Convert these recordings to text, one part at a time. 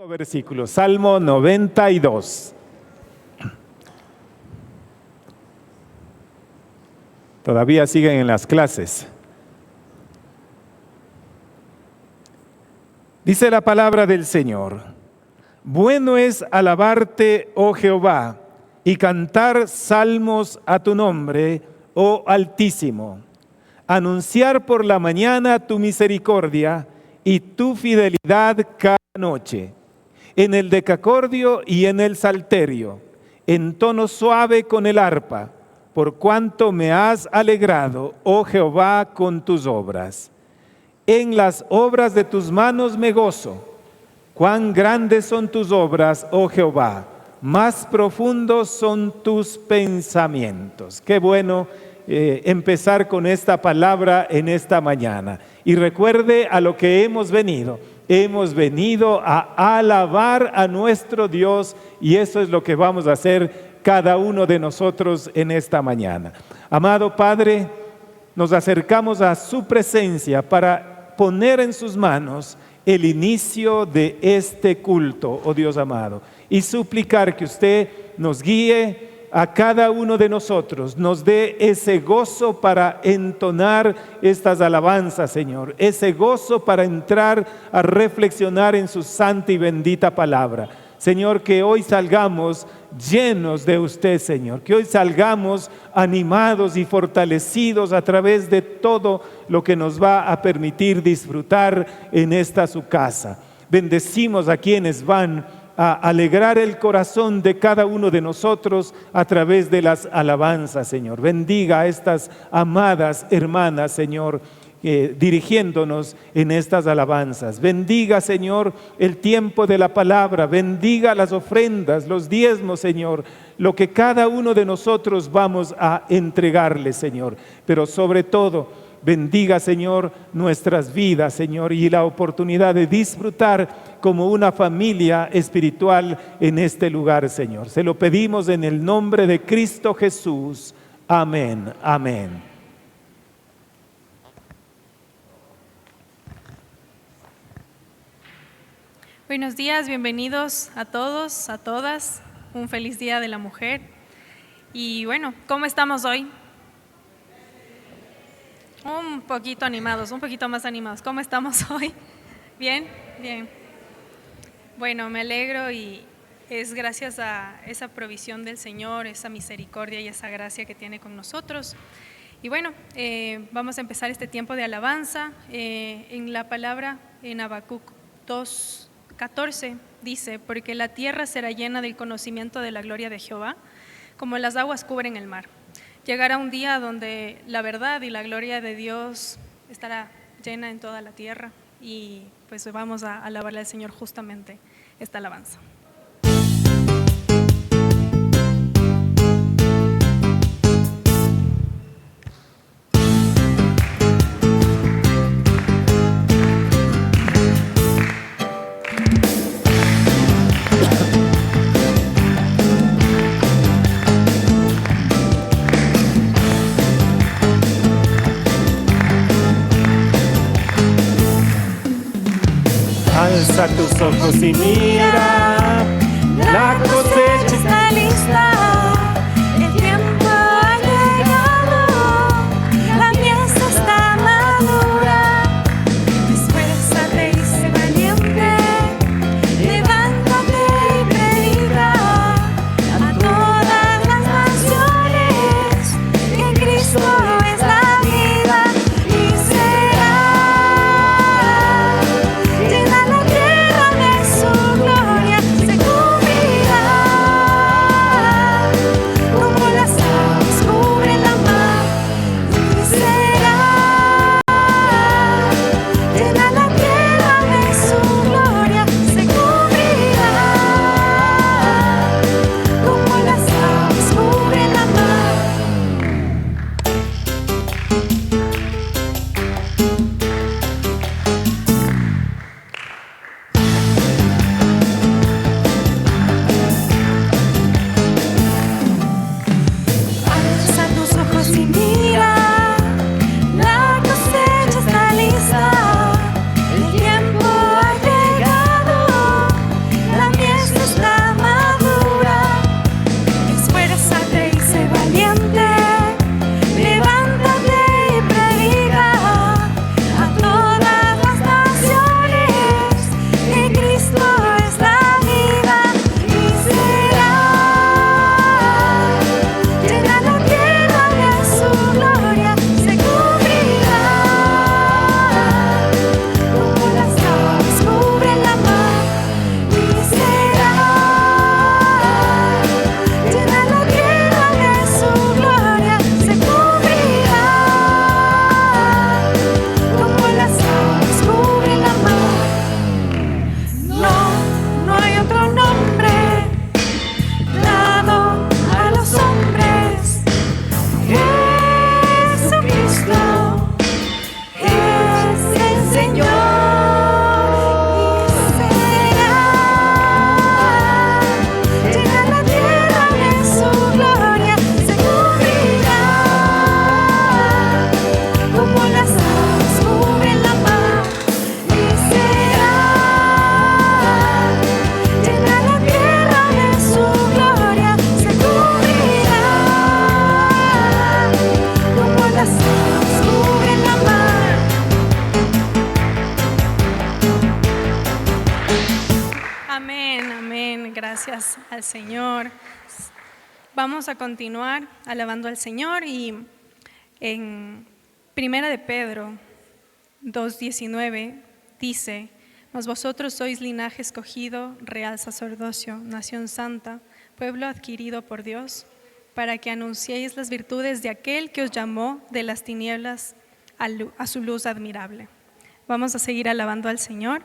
Versículo, Salmo 92. Todavía siguen en las clases. Dice la palabra del Señor: bueno es alabarte, oh Jehová, y cantar salmos a tu nombre, oh Altísimo. Anunciar por la mañana tu misericordia y tu fidelidad cada noche. En el decacordio y en el salterio, en tono suave con el arpa, por cuanto me has alegrado, oh Jehová, con tus obras. En las obras de tus manos me gozo. Cuán grandes son tus obras, oh Jehová, más profundos son tus pensamientos. Qué bueno empezar con esta palabra en esta mañana. Y recuerde a lo que hemos venido. Hemos venido a alabar a nuestro Dios, y eso es lo que vamos a hacer cada uno de nosotros en esta mañana. Amado Padre, nos acercamos a su presencia para poner en sus manos el inicio de este culto, oh Dios amado, y suplicar que usted nos guíe a cada uno de nosotros, nos dé ese gozo para entonar estas alabanzas, Señor, ese gozo para entrar a reflexionar en su santa y bendita palabra. Señor, que hoy salgamos llenos de usted, Señor, que hoy salgamos animados y fortalecidos a través de todo lo que nos va a permitir disfrutar en esta su casa. Bendecimos a quienes van a alegrar el corazón de cada uno de nosotros a través de las alabanzas, Señor. Bendiga a estas amadas hermanas, Señor, dirigiéndonos en estas alabanzas. Bendiga, Señor, el tiempo de la palabra. Bendiga las ofrendas, los diezmos, Señor, lo que cada uno de nosotros vamos a entregarle, Señor. Pero sobre todo, bendiga, Señor, nuestras vidas, Señor, y la oportunidad de disfrutar como una familia espiritual en este lugar, Señor. Se lo pedimos en el nombre de Cristo Jesús. Amén, amén. Buenos días, bienvenidos a todos, a todas. Un feliz Día de la Mujer. Y bueno, ¿cómo estamos hoy? Un poquito animados, un poquito más animados. ¿Cómo estamos hoy? ¿Bien? Bien. Bueno, me alegro, y es gracias a esa provisión del Señor, esa misericordia y esa gracia que tiene con nosotros. Y bueno, vamos a empezar este tiempo de alabanza. En la palabra, en Habacuc 2:14, dice: porque la tierra será llena del conocimiento de la gloria de Jehová, como las aguas cubren el mar. Llegará un día donde la verdad y la gloria de Dios estará llena en toda la tierra, y pues vamos a alabarle al Señor justamente esta alabanza. Alza tus ojos y mira, la cosecha está lista, el tiempo ha llegado, la mies está madura. Esfuérzate y sé valiente, levántate y predica a todas las naciones que Cristo es la vida, y será llena la tierra de su gloria, se cubrirá Gracias al Señor. Vamos a continuar alabando al Señor y en Primera de Pedro 2:19 dice: mas vosotros sois linaje escogido, real sacerdocio, nación santa, pueblo adquirido por Dios, para que anunciéis las virtudes de aquel que os llamó de las tinieblas a su luz admirable. Vamos a seguir alabando al Señor.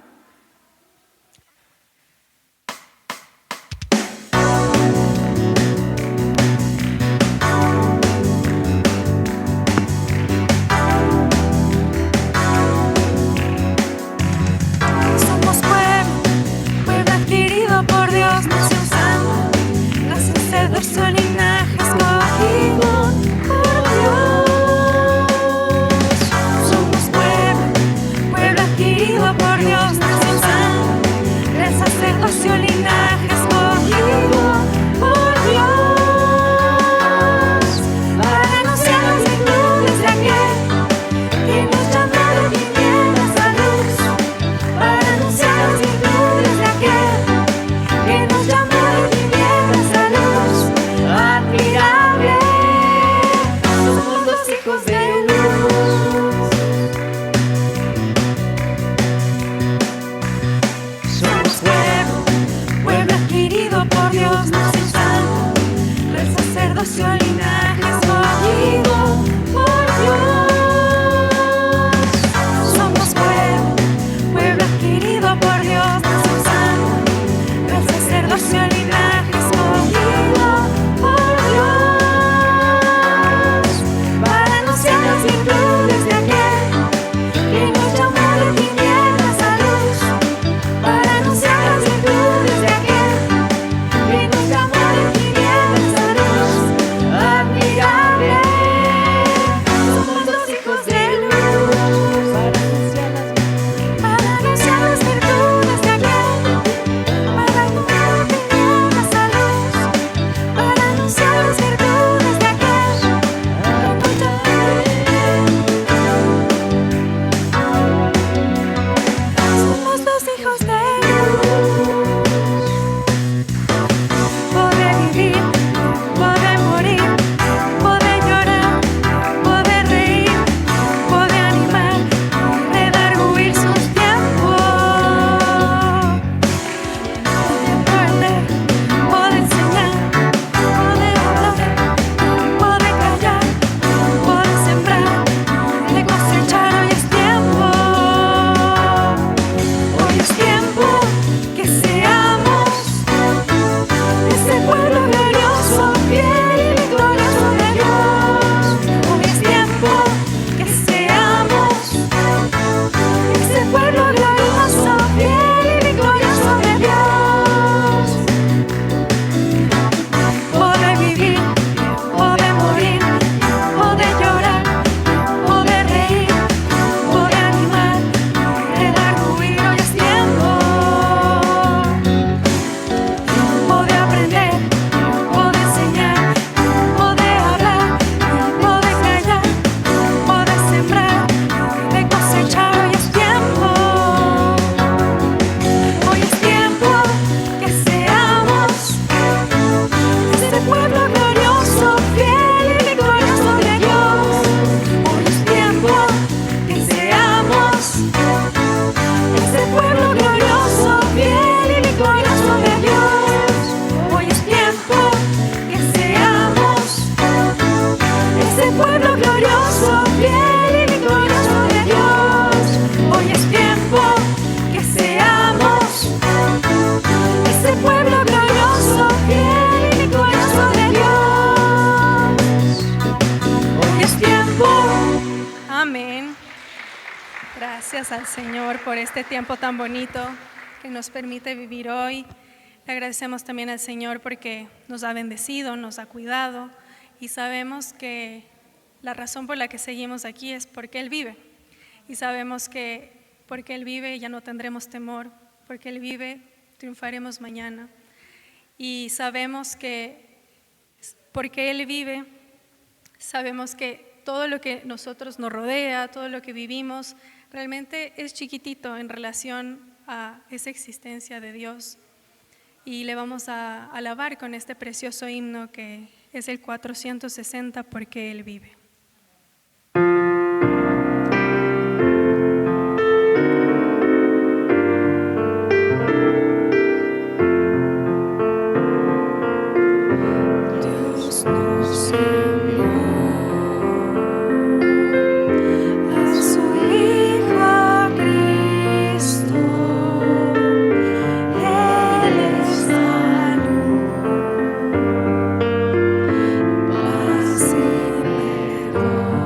Somos pueblo adquirido por Dios, nación santa, raza, sacerdocio, linaje escogido por Dios. Somos pueblo adquirido por Dios, nación santa, raza, sacerdocio, linaje escogido por Dios, para anunciar las virtudes de aquel que nos llamó de tinieblas a luz, para anunciar las virtudes de aquel que nos llamó de tinieblas a luz admirable. Somos los hijos de luz. Somos pueblo adquirido por Dios, nación santa, el sacerdocio, linaje escogido por Dios. Somos pueblo adquirido por Dios, nación santa, el sacerdocio, linaje escogido por Dios, para anunciar las virtudes de aquel que nos llamó de tinieblas a luz, para anunciar las virtudes de aquel que nos llamó de tinieblas a luz admirable. Somos los hijos de luz, para anunciar las virtudes de aquel, para anunciar las tinieblas a luz, para anunciar las virtudes de aquel que nos llamó. Somos los hijos de luz. Poder vivir, poder morir, poder llorar, poder reír, poder animar, de dar huir sus tiempos. Poder aprender, poder enseñar, poder hablar, poder callar, poder sembrar, de cosechar. Hoy es tiempo. Hoy es tiempo que seamos ese pueblo glorioso, fiel y victorioso de Dios. Hoy es tiempo que seamos ese pueblo glorioso, fiel y victorioso de Dios. Poder vivir, poder morir, poder llorar, poder reír, poder animar, de dar huir. Hoy es tiempo. Poder aprender, poder enseñar, poder hablar, poder callar, poder sembrar, de cosechar. Hoy es tiempo. Hoy es tiempo que seamos ese pueblo glorioso, fiel y victorioso de Dios. Hoy es tiempo que seamos ese pueblo glorioso, fiel y victorioso de Dios. Hoy es tiempo que seamos ese pueblo glorioso, fiel y victorioso de Dios. Hoy es tiempo que seamos ese pueblo glorioso, fiel y victorioso de Dios. Hoy es tiempo. Amén. Gracias al Señor por este tiempo tan bonito que nos permite vivir hoy. Le agradecemos también al Señor porque nos ha bendecido, nos ha cuidado y sabemos que la razón por la que seguimos aquí es porque Él vive. Y sabemos que porque Él vive ya no tendremos temor, porque Él vive triunfaremos mañana. Y sabemos que porque Él vive, sabemos que todo lo que nosotros nos rodea, todo lo que vivimos, realmente es chiquitito en relación a esa existencia de Dios. y le vamos a alabar con este precioso himno que es el 460, porque Él vive. Dios nos envió a su Hijo a Cristo. Él es la luz, paz y perdón.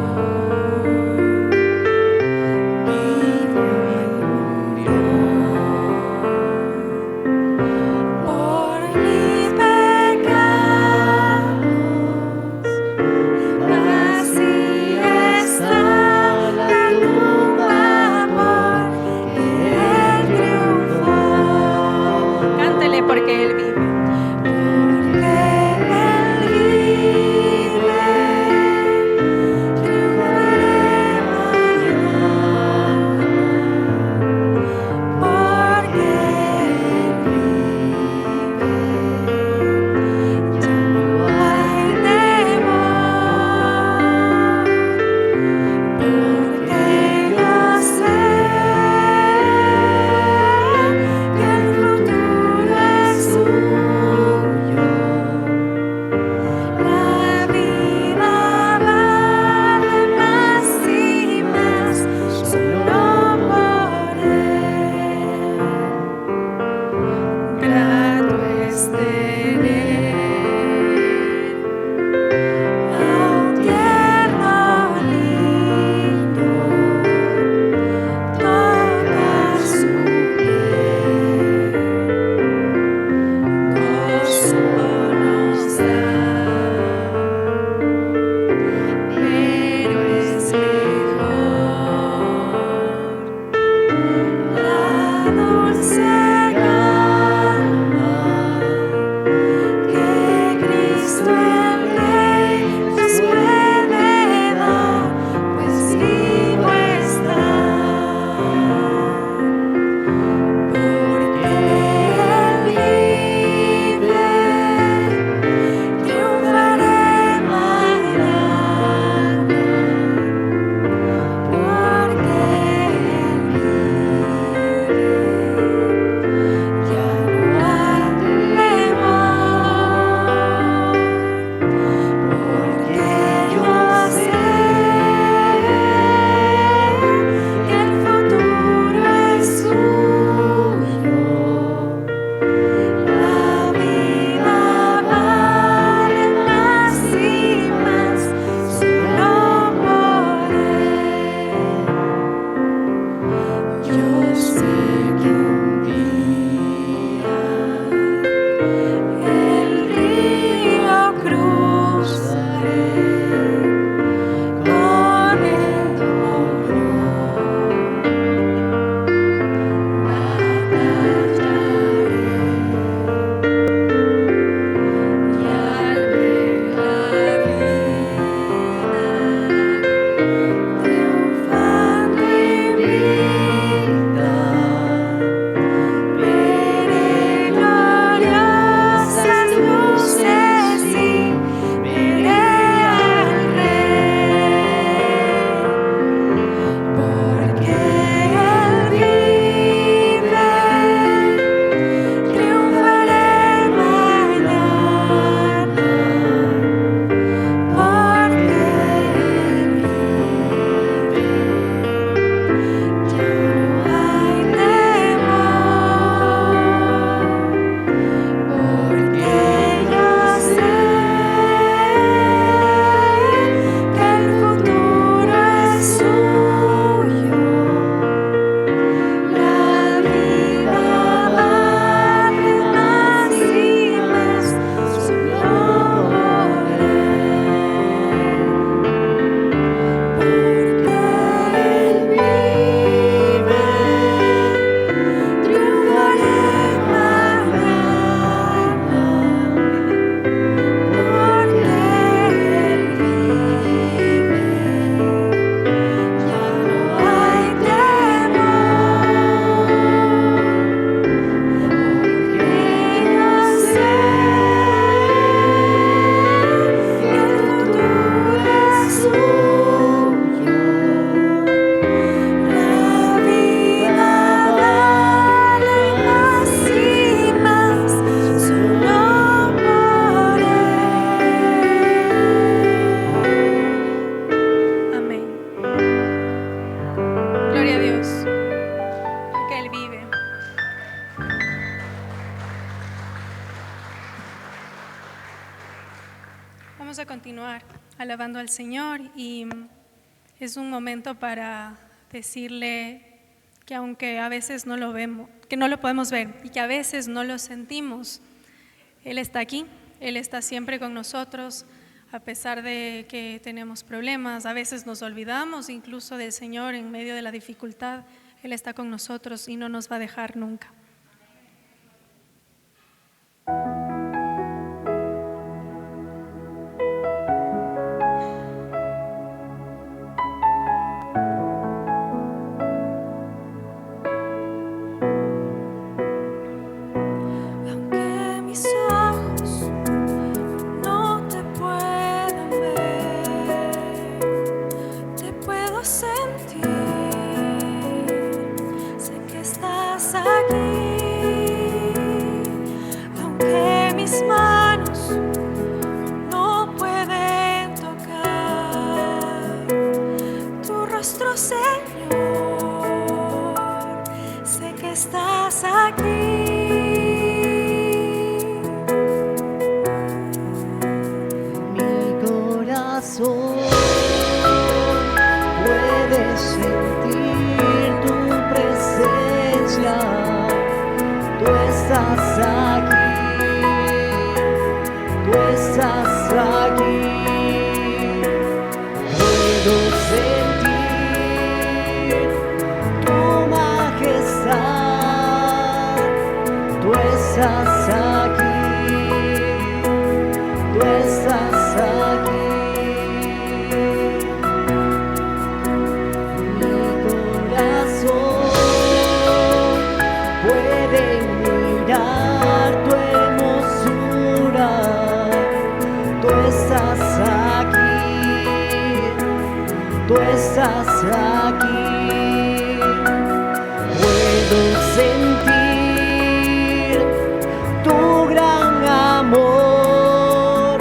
continuar alabando al Señor y es un momento para decirle que aunque a veces no lo vemos, que no lo podemos ver y que a veces no lo sentimos, Él está aquí, Él está siempre con nosotros, a pesar de que tenemos problemas, a veces nos olvidamos incluso del Señor en medio de la dificultad, Él está con nosotros y no nos va a dejar nunca. Aunque mis ojos no te puedan ver, te puedo sentir, sé que estás aquí. Aunque mis manos no pueden tocar tu rostro, Señor, sé que estás aquí. Mi corazón puede sentir tu presencia, tú estás aquí, tú estás aquí. Puedo sentir tu majestad, tú estás aquí. Tú estás aquí. Mi corazón puede mirar tu hermosura. Tú estás aquí. Tú estás aquí. Puedo sentir tu gran amor.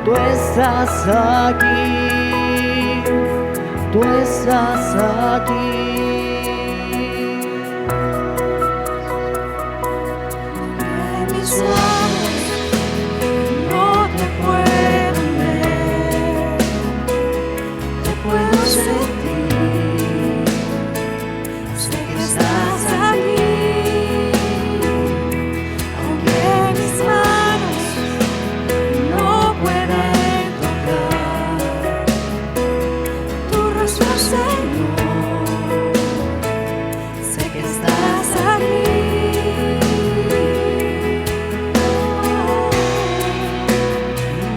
Tú estás aquí, tú estás aquí. Aunque mis ojos no te puedan ver, te puedo sentir, sé que estás aquí. Aunque mis manos no pueden tocar tu rostro, Señor, sé que estás aquí.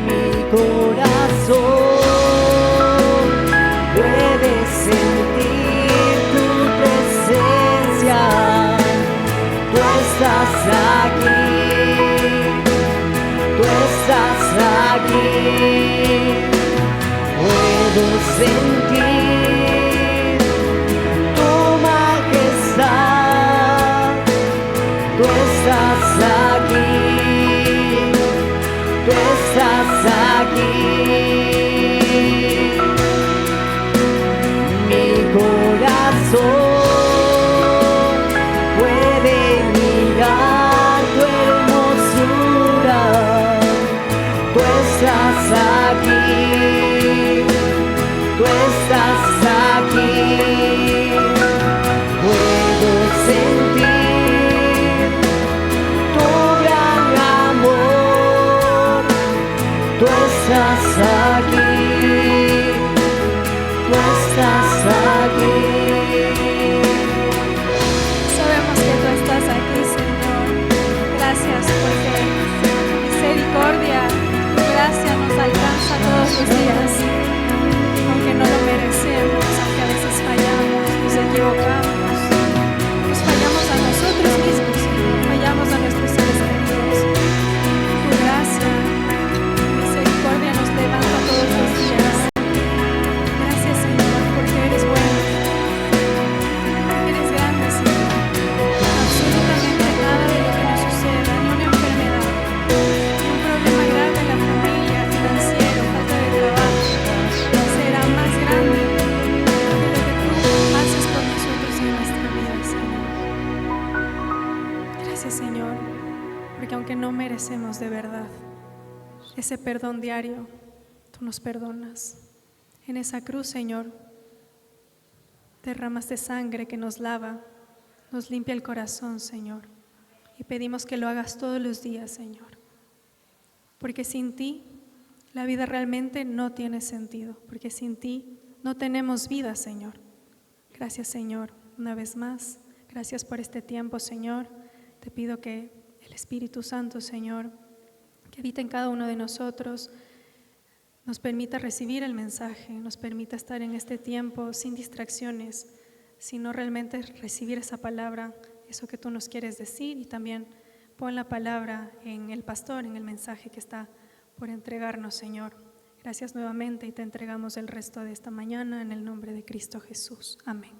Mi corazón puede sentir tu presencia. Tú estás aquí, tú estás aquí. Puedo sentir tu majestad. Tú estás aquí, tú estás aquí. Mi corazón puede mirar tu hermosura. Tú estás aquí, tú estás aquí. Puedo sentir tu gran amor. Tú estás aquí, tú estás aquí. Sabemos que tú estás aquí, Señor. Gracias porque tu misericordia, tu gracia nos alcanza todos los días. Aunque no lo merecemos, aunque a veces fallamos, nos equivocamos, nos fallamos a nosotros mismos, fallamos a nuestros seres queridos. Tu gracia, tu misericordia nos levanta todos los días. Gracias, Señor, porque eres bueno. Eres grande, Señor. Absolutamente nada de lo que nos suceda, ni una enfermedad, ni un problema grave en la familia, financiero, falta de trabajo, será más grande de lo que tú haces por nosotros en nuestra vida, Señor. Gracias, Señor, porque aunque no merecemos de verdad ese perdón diario, tú nos perdonas. En esa cruz, Señor, derramaste sangre que nos lava, nos limpia el corazón, Señor. Y pedimos que lo hagas todos los días, Señor. Porque sin ti la vida realmente no tiene sentido. Porque sin ti no tenemos vida, Señor. Gracias, Señor, una vez más. Gracias por este tiempo, Señor. Te pido que el Espíritu Santo, Señor, que habita en cada uno de nosotros, nos permita recibir el mensaje, nos permita estar en este tiempo sin distracciones, sino realmente recibir esa palabra, eso que tú nos quieres decir, y también pon la palabra en el pastor, en el mensaje que está por entregarnos, Señor. Gracias nuevamente y te entregamos el resto de esta mañana en el nombre de Cristo Jesús. Amén.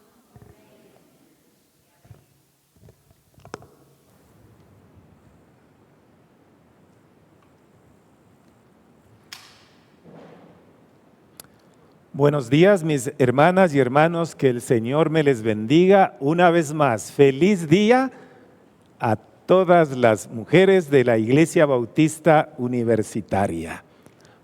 Buenos días, mis hermanas y hermanos, que el Señor me les bendiga una vez más. Feliz día a todas las mujeres de la Iglesia Bautista Universitaria.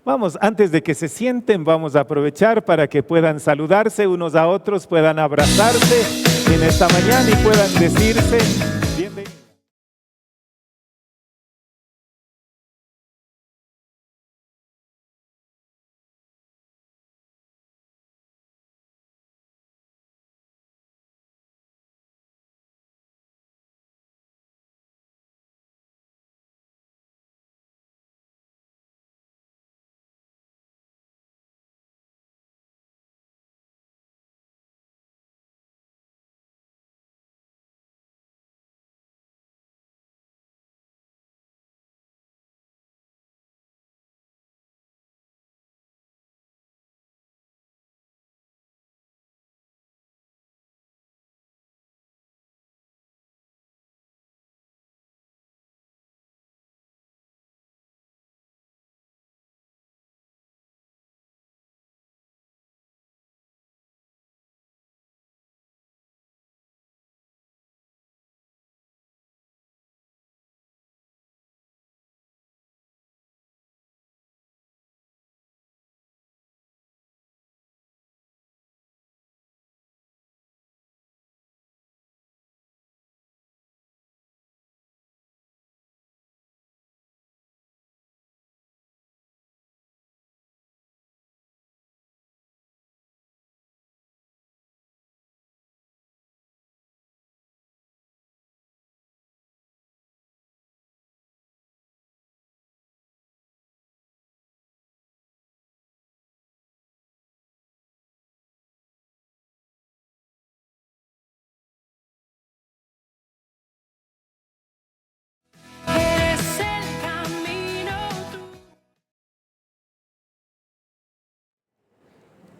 Vamos, antes de que se sienten, vamos a aprovechar para que puedan saludarse unos a otros, puedan abrazarse en esta mañana y puedan decirse bienvenidos.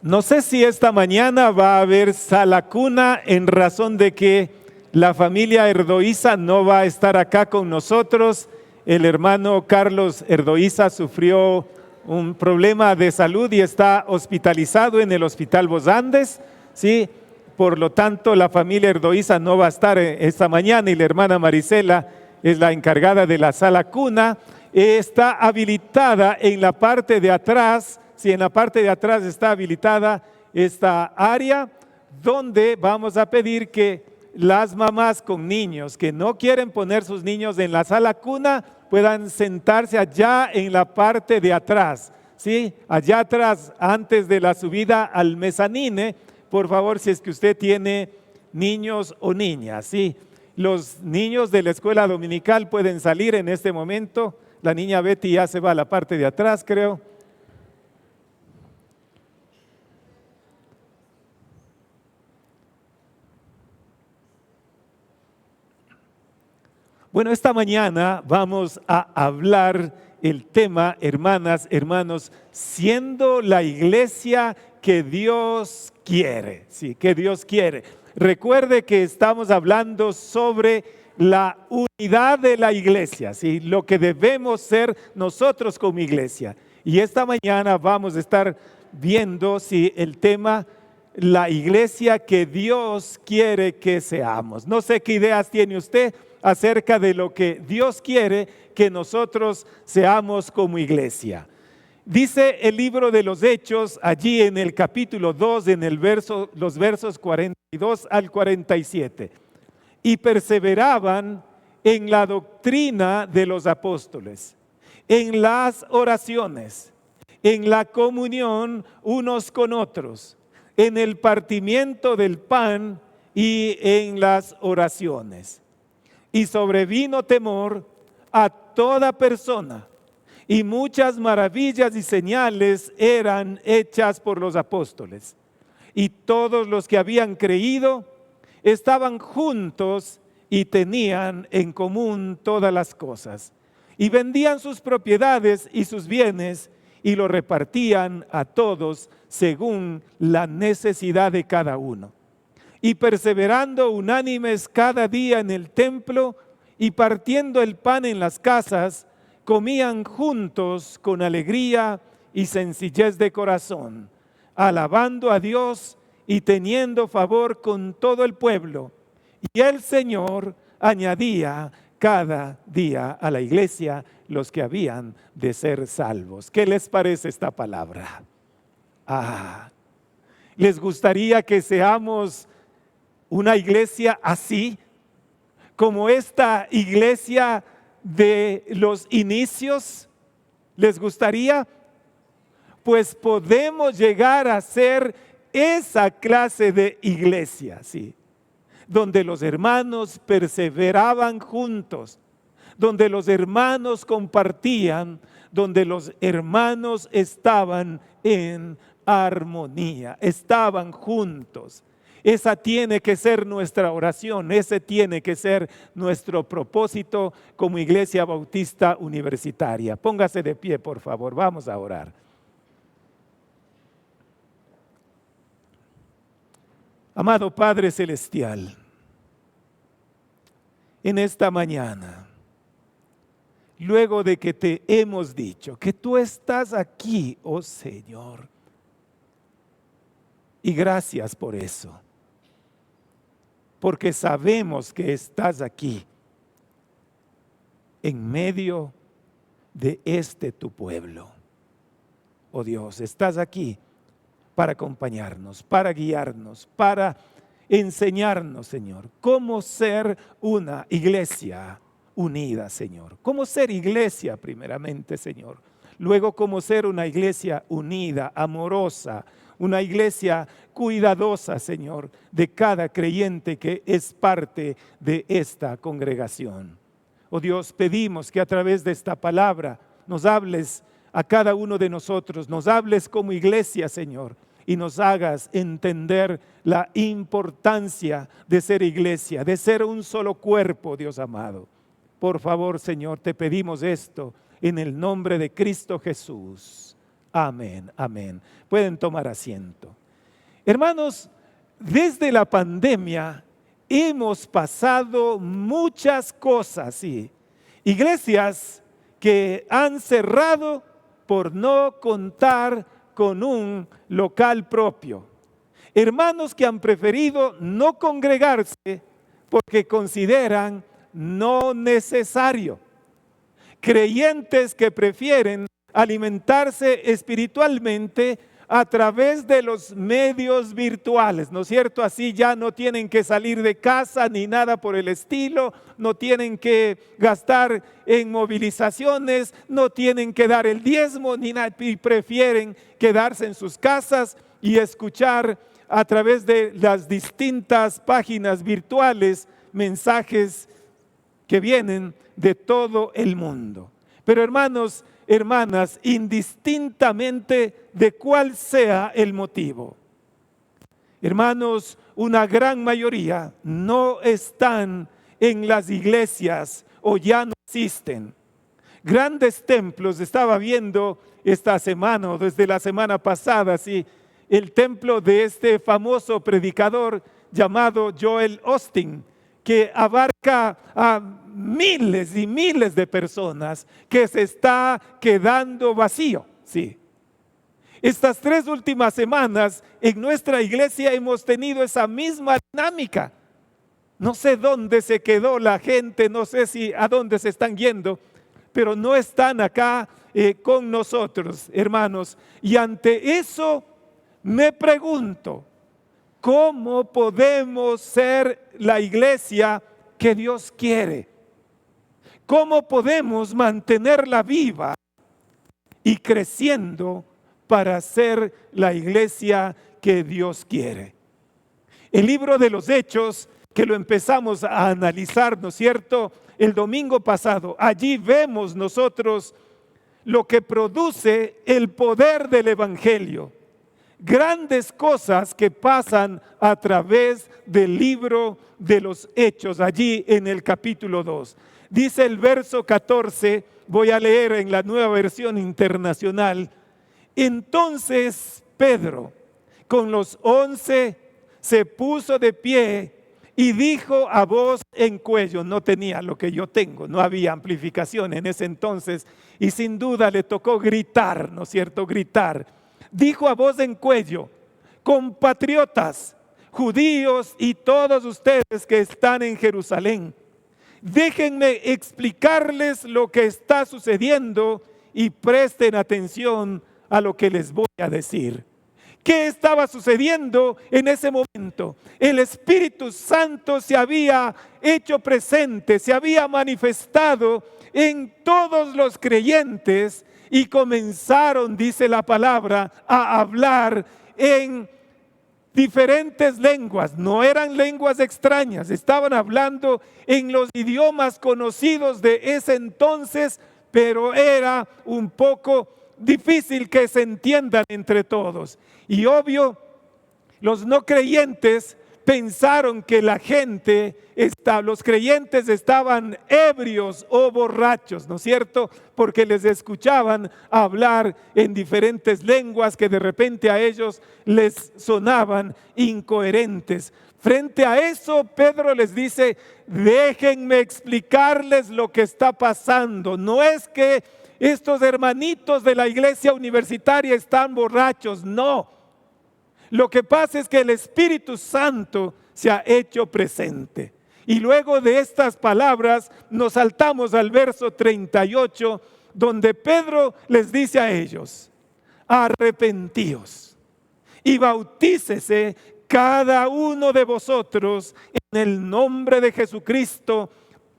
No sé si esta mañana va a haber sala cuna en razón de que la familia Erdoiza no va a estar acá con nosotros. El hermano Carlos Erdoiza sufrió un problema de salud y está hospitalizado en el Hospital Los Andes, ¿sí? Por lo tanto, la familia Erdoiza no va a estar esta mañana y la hermana Marisela es la encargada de la sala cuna. Está habilitada en la parte de atrás. Si en la parte de atrás está habilitada esta área, donde vamos a pedir que las mamás con niños que no quieren poner sus niños en la sala cuna puedan sentarse allá en la parte de atrás, ¿sí? Allá atrás, antes de la subida al mezanine, por favor, si es que usted tiene niños o niñas, ¿sí? Los niños de la escuela dominical pueden salir en este momento. La niña Betty ya se va a la parte de atrás, creo. Bueno, esta mañana vamos a hablar el tema, hermanas, hermanos, siendo la iglesia que Dios quiere, sí, que Dios quiere. Recuerde que estamos hablando sobre la unidad de la iglesia, sí, lo que debemos ser nosotros como iglesia. Y esta mañana vamos a estar viendo el tema, la iglesia que Dios quiere que seamos. No sé qué ideas tiene usted acerca de lo que Dios quiere que nosotros seamos como iglesia. Dice el libro de los Hechos, allí en el capítulo 2, los versos 42 al 47. Y perseveraban en la doctrina de los apóstoles, en las oraciones, en la comunión unos con otros, en el partimiento del pan y en las oraciones. Y sobrevino temor a toda persona, y muchas maravillas y señales eran hechas por los apóstoles. Y todos los que habían creído estaban juntos y tenían en común todas las cosas. Y vendían sus propiedades y sus bienes y lo repartían a todos según la necesidad de cada uno. Y perseverando unánimes cada día en el templo y partiendo el pan en las casas, comían juntos con alegría y sencillez de corazón, alabando a Dios y teniendo favor con todo el pueblo. Y el Señor añadía cada día a la iglesia los que habían de ser salvos. ¿Qué les parece esta palabra? ¿Les gustaría que seamos una iglesia así, como esta iglesia de los inicios? ¿Les gustaría? Pues podemos llegar a ser esa clase de iglesia, sí, donde los hermanos perseveraban juntos, donde los hermanos compartían, donde los hermanos estaban en armonía, estaban juntos. Esa tiene que ser nuestra oración, ese tiene que ser nuestro propósito como Iglesia Bautista Universitaria. Póngase de pie, por favor, vamos a orar. Amado Padre Celestial, en esta mañana, luego de que te hemos dicho que tú estás aquí, oh Señor, y gracias por eso, porque sabemos que estás aquí, en medio de tu pueblo. Oh Dios, estás aquí para acompañarnos, para guiarnos, para enseñarnos, Señor, cómo ser una iglesia unida, Señor. Cómo ser iglesia primeramente, Señor. Luego, cómo ser una iglesia unida, amorosa, una iglesia cuidadosa, Señor, de cada creyente que es parte de esta congregación. Oh Dios, pedimos que a través de esta palabra nos hables a cada uno de nosotros, nos hables como iglesia, Señor, y nos hagas entender la importancia de ser iglesia, de ser un solo cuerpo, Dios amado. Por favor, Señor, te pedimos esto en el nombre de Cristo Jesús. Amén, amén. Pueden tomar asiento. Hermanos, desde la pandemia hemos pasado muchas cosas, sí. Iglesias que han cerrado por no contar con un local propio. Hermanos que han preferido no congregarse porque consideran no necesario. Creyentes que prefieren alimentarse espiritualmente a través de los medios virtuales, ¿no es cierto? Así ya no tienen que salir de casa ni nada por el estilo, no tienen que gastar en movilizaciones, no tienen que dar el diezmo ni nada, y prefieren quedarse en sus casas y escuchar a través de las distintas páginas virtuales mensajes que vienen de todo el mundo. Pero hermanos, hermanas, indistintamente de cuál sea el motivo, hermanos, una gran mayoría no están en las iglesias o ya no existen. Grandes templos, estaba viendo esta semana o desde la semana pasada, sí, el templo de este famoso predicador llamado Joel Osteen, que abarca a miles y miles de personas, que se está quedando vacío. Sí. Estas 3 últimas semanas en nuestra iglesia hemos tenido esa misma dinámica. No sé dónde se quedó la gente, no sé si a dónde se están yendo, pero no están acá con nosotros, hermanos. Y ante eso me pregunto, ¿cómo podemos ser la iglesia que Dios quiere? ¿Cómo podemos mantenerla viva y creciendo para ser la iglesia que Dios quiere? El libro de los Hechos, que lo empezamos a analizar, ¿no es cierto?, el domingo pasado, allí vemos nosotros lo que produce el poder del evangelio. Grandes cosas que pasan a través del libro de los Hechos, allí en el capítulo 2. Dice el verso 14, voy a leer en la Nueva Versión Internacional: entonces Pedro, con los 11, se puso de pie y dijo a voz en cuello. No tenía lo que yo tengo, no había amplificación en ese entonces, y sin duda le tocó gritar, ¿no es cierto?, gritar. Dijo a voz en cuello: compatriotas, judíos y todos ustedes que están en Jerusalén, déjenme explicarles lo que está sucediendo y presten atención a lo que les voy a decir. ¿Qué estaba sucediendo en ese momento? El Espíritu Santo se había hecho presente, se había manifestado en todos los creyentes y comenzaron, dice la palabra, a hablar en diferentes lenguas. No eran lenguas extrañas, estaban hablando en los idiomas conocidos de ese entonces, pero era un poco difícil que se entiendan entre todos. Y obvio, los no creyentes pensaron que los creyentes estaban ebrios o borrachos, ¿no es cierto?, porque les escuchaban hablar en diferentes lenguas que de repente a ellos les sonaban incoherentes. Frente a eso, Pedro les dice: déjenme explicarles lo que está pasando. No es que estos hermanitos de la iglesia universitaria están borrachos, no. Lo que pasa es que el Espíritu Santo se ha hecho presente. Y luego de estas palabras nos saltamos al verso 38, donde Pedro les dice a ellos: arrepentíos y bautícese cada uno de vosotros en el nombre de Jesucristo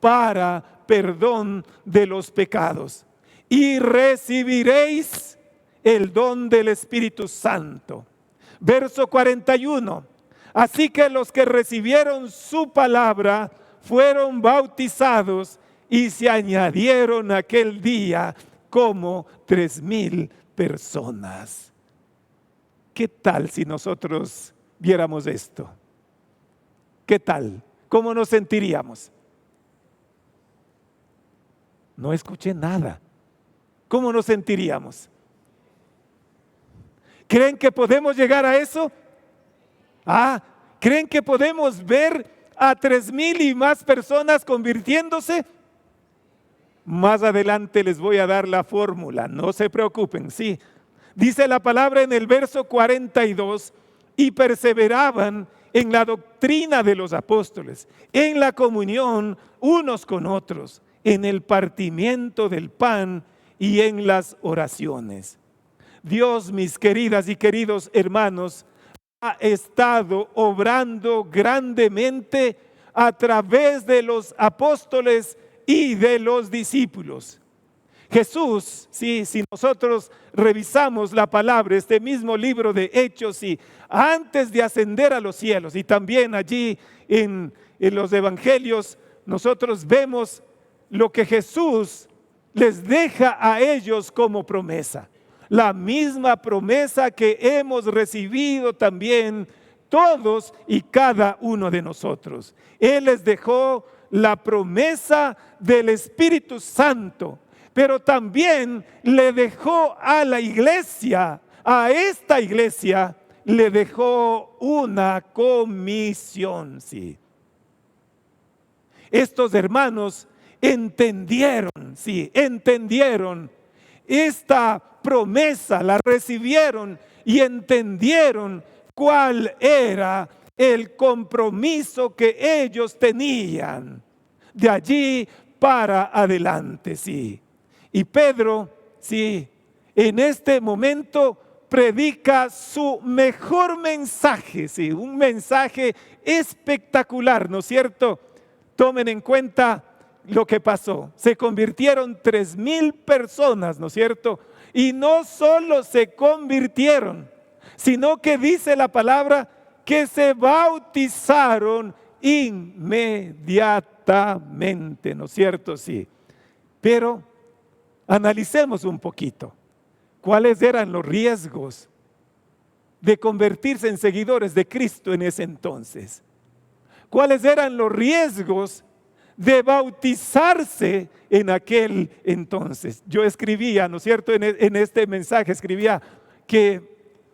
para perdón de los pecados, y recibiréis el don del Espíritu Santo. Verso 41, así que los que recibieron su palabra fueron bautizados y se añadieron aquel día como 3,000 personas. ¿Qué tal si nosotros viéramos esto? ¿Qué tal? ¿Cómo nos sentiríamos? No escuché nada. ¿Cómo nos sentiríamos? ¿Creen que podemos llegar a eso? ¿Creen que podemos ver a 3,000 y más personas convirtiéndose? Más adelante les voy a dar la fórmula, no se preocupen, sí. Dice la palabra en el verso 42, y perseveraban en la doctrina de los apóstoles, en la comunión unos con otros, en el partimiento del pan y en las oraciones. Dios, mis queridas y queridos hermanos, ha estado obrando grandemente a través de los apóstoles y de los discípulos. Jesús, si nosotros revisamos la palabra, este mismo libro de Hechos, y antes de ascender a los cielos, y también allí en los evangelios, nosotros vemos lo que Jesús les deja a ellos como promesa. La misma promesa que hemos recibido también todos y cada uno de nosotros. Él les dejó la promesa del Espíritu Santo, pero también le dejó a la iglesia, a esta iglesia, le dejó una comisión. Sí. Estos hermanos entendieron esta promesa, la recibieron y entendieron cuál era el compromiso que ellos tenían de allí para adelante, sí. Y Pedro sí, en este momento predica su mejor mensaje, sí, un mensaje espectacular, ¿no es cierto? Tomen en cuenta lo que pasó. Se convirtieron 3,000 personas, ¿no es cierto? Y no solo se convirtieron, sino que dice la palabra que se bautizaron inmediatamente, ¿no es cierto? Sí. Pero analicemos un poquito. ¿Cuáles eran los riesgos de convertirse en seguidores de Cristo en ese entonces? ¿Cuáles eran los riesgos de bautizarse en aquel entonces? Yo escribía, ¿no es cierto? En este mensaje escribía que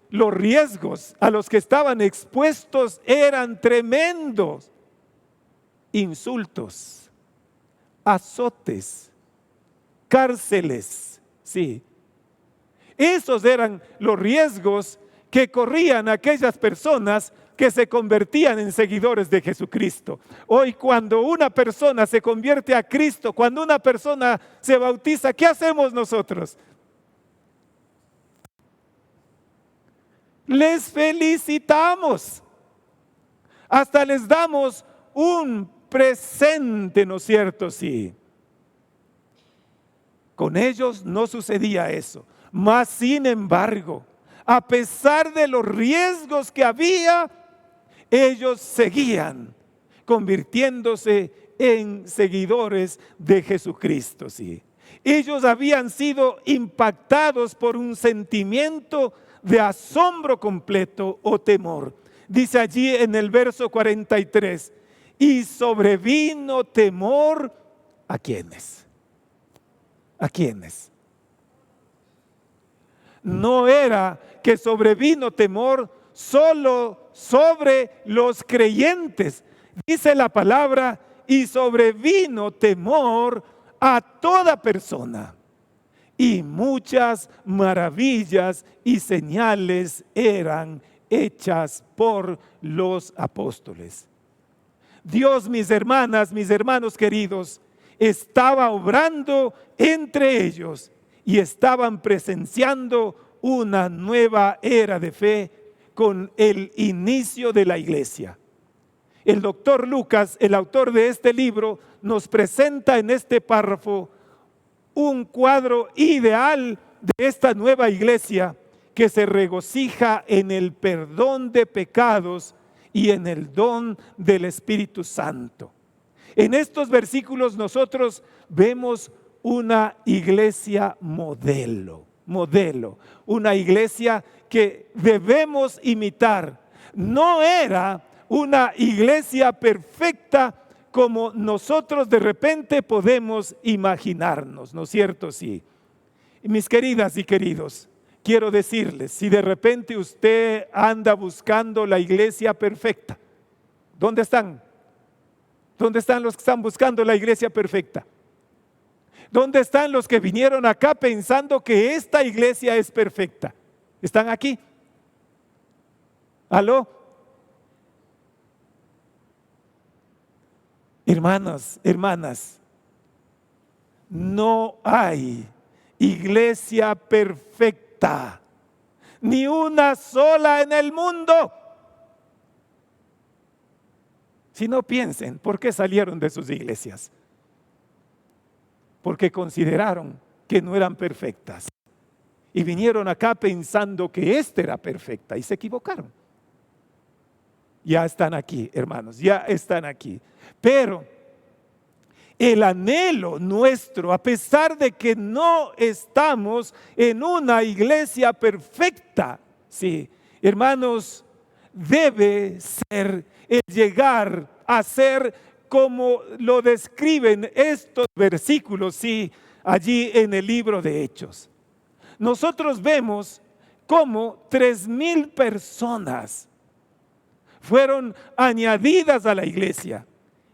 los riesgos a los que estaban expuestos eran tremendos. Insultos, azotes, cárceles, sí. Esos eran los riesgos que corrían aquellas personas que se convertían en seguidores de Jesucristo. Hoy, cuando una persona se convierte a Cristo, cuando una persona se bautiza, ¿qué hacemos nosotros? Les felicitamos. Hasta les damos un presente, ¿no es cierto? Sí. Con ellos no sucedía eso. Mas, sin embargo, a pesar de los riesgos que había, ellos seguían convirtiéndose en seguidores de Jesucristo. Sí. Ellos habían sido impactados por un sentimiento de asombro completo o temor. Dice allí en el verso 43, y sobrevino temor, ¿a quiénes? ¿A quiénes? No era que sobrevino temor solo sobre los creyentes. Dice la palabra, y sobrevino temor a toda persona. Y muchas maravillas y señales eran hechas por los apóstoles. Dios, mis hermanas, mis hermanos queridos, estaba obrando entre ellos y estaban presenciando una nueva era de fe con el inicio de la iglesia. El doctor Lucas, el autor de este libro, nos presenta en este párrafo un cuadro ideal de esta nueva iglesia que se regocija en el perdón de pecados y en el don del Espíritu Santo. En estos versículos nosotros vemos una iglesia modelo, una iglesia que debemos imitar. No era una iglesia perfecta como nosotros de repente podemos imaginarnos, ¿no es cierto? Sí. Mis queridas y queridos, quiero decirles, si de repente usted anda buscando la iglesia perfecta, ¿dónde están? ¿Dónde están los que están buscando la iglesia perfecta? ¿Dónde están los que vinieron acá pensando que esta iglesia es perfecta? ¿Están aquí? ¿Aló? Hermanos, hermanas, no hay iglesia perfecta, ni una sola en el mundo. Si no, piensen, ¿por qué salieron de sus iglesias? Porque consideraron que no eran perfectas y vinieron acá pensando que esta era perfecta y se equivocaron. Ya están aquí, hermanos, ya están aquí. Pero el anhelo nuestro, a pesar de que no estamos en una iglesia perfecta, sí, hermanos, debe ser el llegar a ser como lo describen estos versículos, sí, allí en el libro de Hechos. Nosotros vemos cómo 3,000 personas fueron añadidas a la iglesia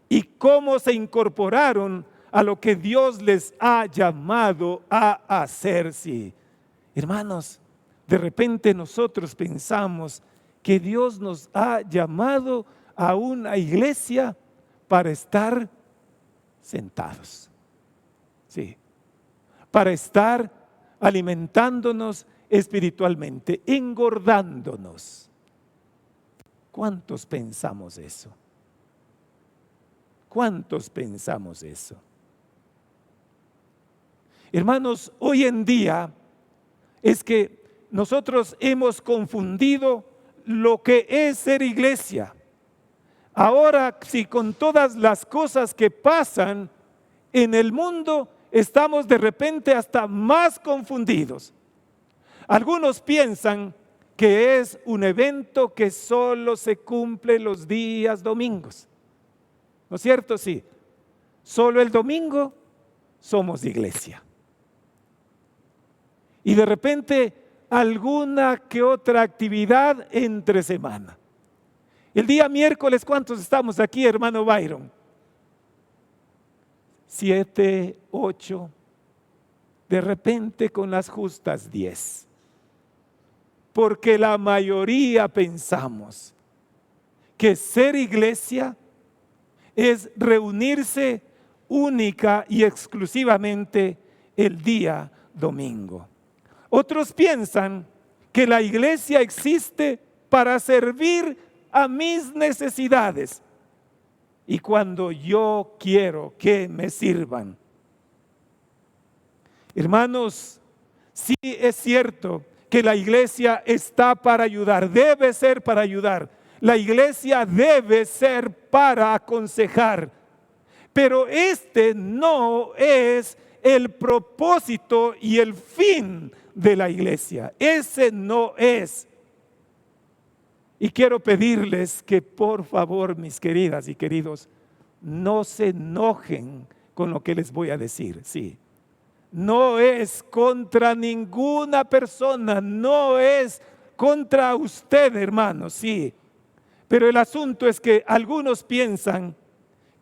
y cómo se incorporaron a lo que Dios les ha llamado a hacer. Sí. Hermanos, de repente nosotros pensamos que Dios nos ha llamado a una iglesia para estar sentados. Sí. Para estar alimentándonos espiritualmente, engordándonos. ¿Cuántos pensamos eso? ¿Cuántos pensamos eso? Hermanos, hoy en día es que nosotros hemos confundido lo que es ser iglesia. Ahora, si con todas las cosas que pasan en el mundo, estamos de repente hasta más confundidos. Algunos piensan que es un evento que solo se cumple los días domingos. ¿No es cierto? Sí. Solo el domingo somos iglesia. Y de repente alguna que otra actividad entre semana. El día miércoles, ¿cuántos estamos aquí, hermano Byron? 7, 8, de repente con las justas 10. Porque la mayoría pensamos que ser iglesia es reunirse única y exclusivamente el día domingo. Otros piensan que la iglesia existe para servir a mis necesidades y cuando yo quiero que me sirvan. Hermanos, sí es cierto que la iglesia está para ayudar, debe ser para ayudar. La iglesia debe ser para aconsejar, pero este no es el propósito y el fin de la iglesia. Ese no es. Y quiero pedirles que por favor, mis queridas y queridos, no se enojen con lo que les voy a decir. Sí. No es contra ninguna persona, no es contra usted, hermano, sí. Pero el asunto es que algunos piensan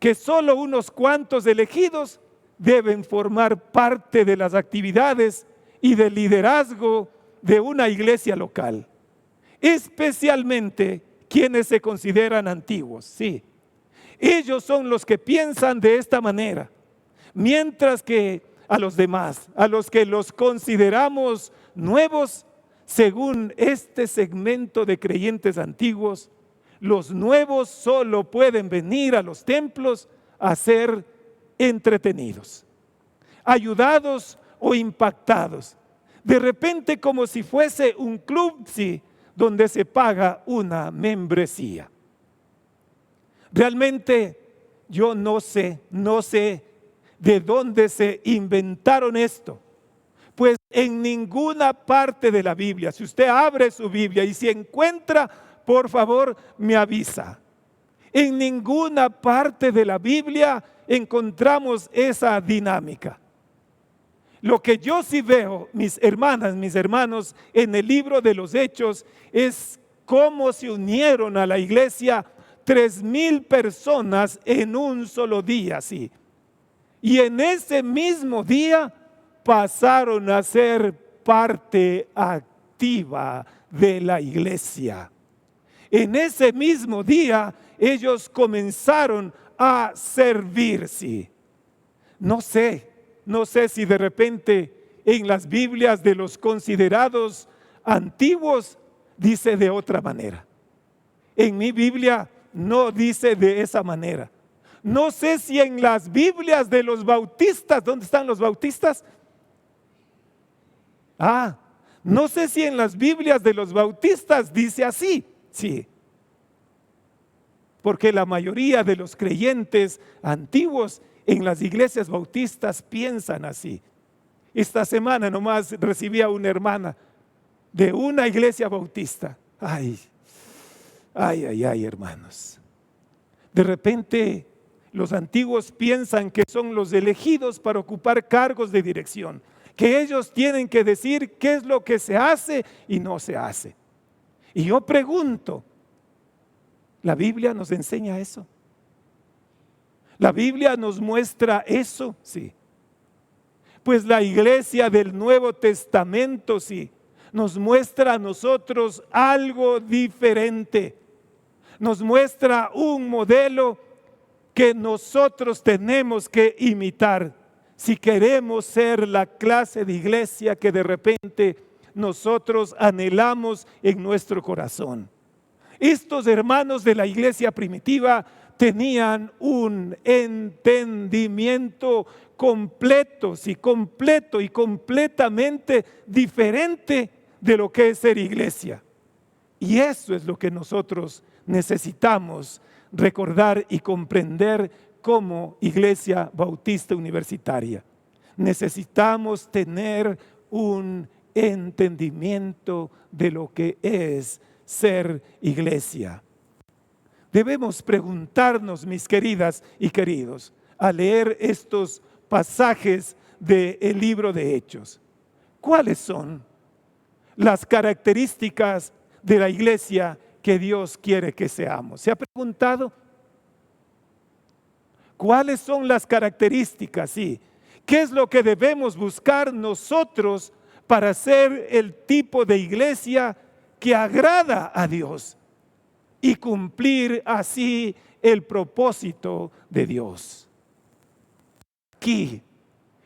que solo unos cuantos elegidos deben formar parte de las actividades y del liderazgo de una iglesia local. Especialmente quienes se consideran antiguos, sí. Ellos son los que piensan de esta manera, mientras que a los demás, a los que los consideramos nuevos, según este segmento de creyentes antiguos, los nuevos solo pueden venir a los templos a ser entretenidos, ayudados o impactados. De repente como si fuese un club, sí, donde se paga una membresía. Realmente yo no sé de dónde se inventaron esto. Pues en ninguna parte de la Biblia, si usted abre su Biblia y si encuentra, por favor me avisa. En ninguna parte de la Biblia encontramos esa dinámica. Lo que yo sí veo, mis hermanas, mis hermanos, en el libro de los Hechos es cómo se unieron a la iglesia 3,000 personas en un solo día, sí. Y en ese mismo día pasaron a ser parte activa de la iglesia. En ese mismo día ellos comenzaron a servirse. No sé si de repente en las Biblias de los considerados antiguos dice de otra manera. En mi Biblia no dice de esa manera. No sé si en las Biblias de los bautistas, ¿dónde están los bautistas? No sé si en las Biblias de los bautistas dice así. Sí. Porque la mayoría de los creyentes antiguos en las iglesias bautistas piensan así. Esta semana nomás recibí a una hermana de una iglesia bautista. Ay, hermanos. De repente los antiguos piensan que son los elegidos para ocupar cargos de dirección, que ellos tienen que decir qué es lo que se hace y no se hace. Y yo pregunto, ¿la Biblia nos enseña eso? ¿La Biblia nos muestra eso? Sí. Pues la iglesia del Nuevo Testamento sí, nos muestra a nosotros algo diferente. Nos muestra un modelo que nosotros tenemos que imitar si queremos ser la clase de iglesia que de repente nosotros anhelamos en nuestro corazón. Estos hermanos de la iglesia primitiva tenían un entendimiento completo y completamente diferente de lo que es ser iglesia. Y eso es lo que nosotros necesitamos recordar y comprender como Iglesia Bautista Universitaria. Necesitamos tener un entendimiento de lo que es ser iglesia. Debemos preguntarnos, mis queridas y queridos, al leer estos pasajes del libro de Hechos, ¿cuáles son las características de la iglesia que Dios quiere que seamos? ¿Se ha preguntado? ¿Cuáles son las características? Sí. ¿Qué es lo que debemos buscar nosotros para ser el tipo de iglesia que agrada a Dios y cumplir así el propósito de Dios? Aquí,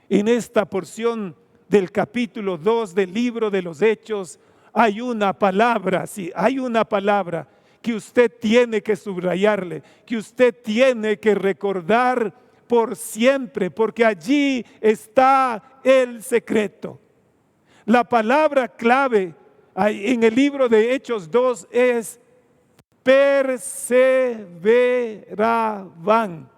en esta porción del capítulo 2 del libro de los Hechos, hay una palabra, sí, hay una palabra que usted tiene que subrayarle, que usted tiene que recordar por siempre, porque allí está el secreto. La palabra clave en el libro de Hechos 2 es perseveraban.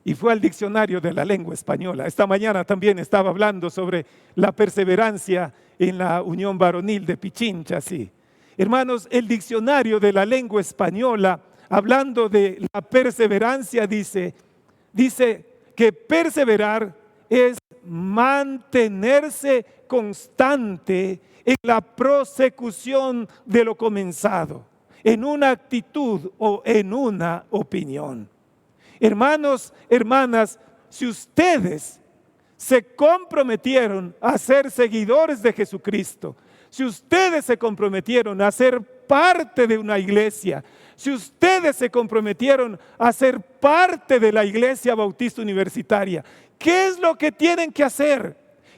Y fue al diccionario de la lengua española. Esta mañana también estaba hablando sobre la perseverancia en la Unión Varonil de Pichincha, sí. Hermanos, el diccionario de la lengua española, hablando de la perseverancia, dice que perseverar es mantenerse constante en la prosecución de lo comenzado, en una actitud o en una opinión. Hermanos, hermanas, si ustedes se comprometieron a ser seguidores de Jesucristo, si ustedes se comprometieron a ser parte de una iglesia, si ustedes se comprometieron a ser parte de la Iglesia Bautista Universitaria, ¿qué es lo que tienen que hacer?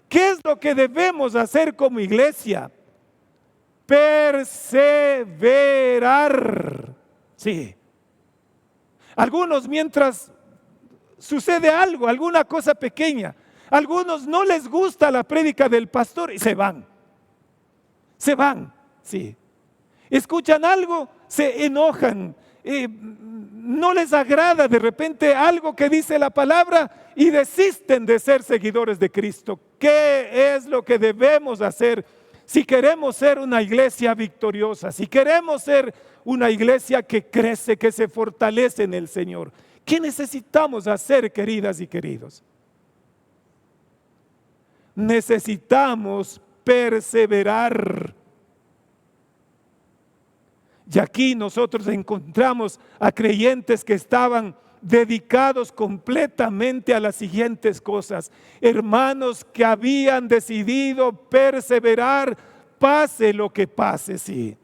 ¿Qué es lo que debemos hacer como iglesia? Perseverar. Sí. Algunos, mientras sucede algo, alguna cosa pequeña, algunos no les gusta la prédica del pastor y se van. Se van, sí. Escuchan algo, se enojan, no les agrada de repente algo que dice la palabra y desisten de ser seguidores de Cristo. ¿Qué es lo que debemos hacer si queremos ser una iglesia victoriosa? Si queremos ser una iglesia que crece, que se fortalece en el Señor. ¿Qué necesitamos hacer, queridas y queridos? Necesitamos perseverar. Y aquí nosotros encontramos a creyentes que estaban dedicados completamente a las siguientes cosas. Hermanos que habían decidido perseverar, pase lo que pase, sí.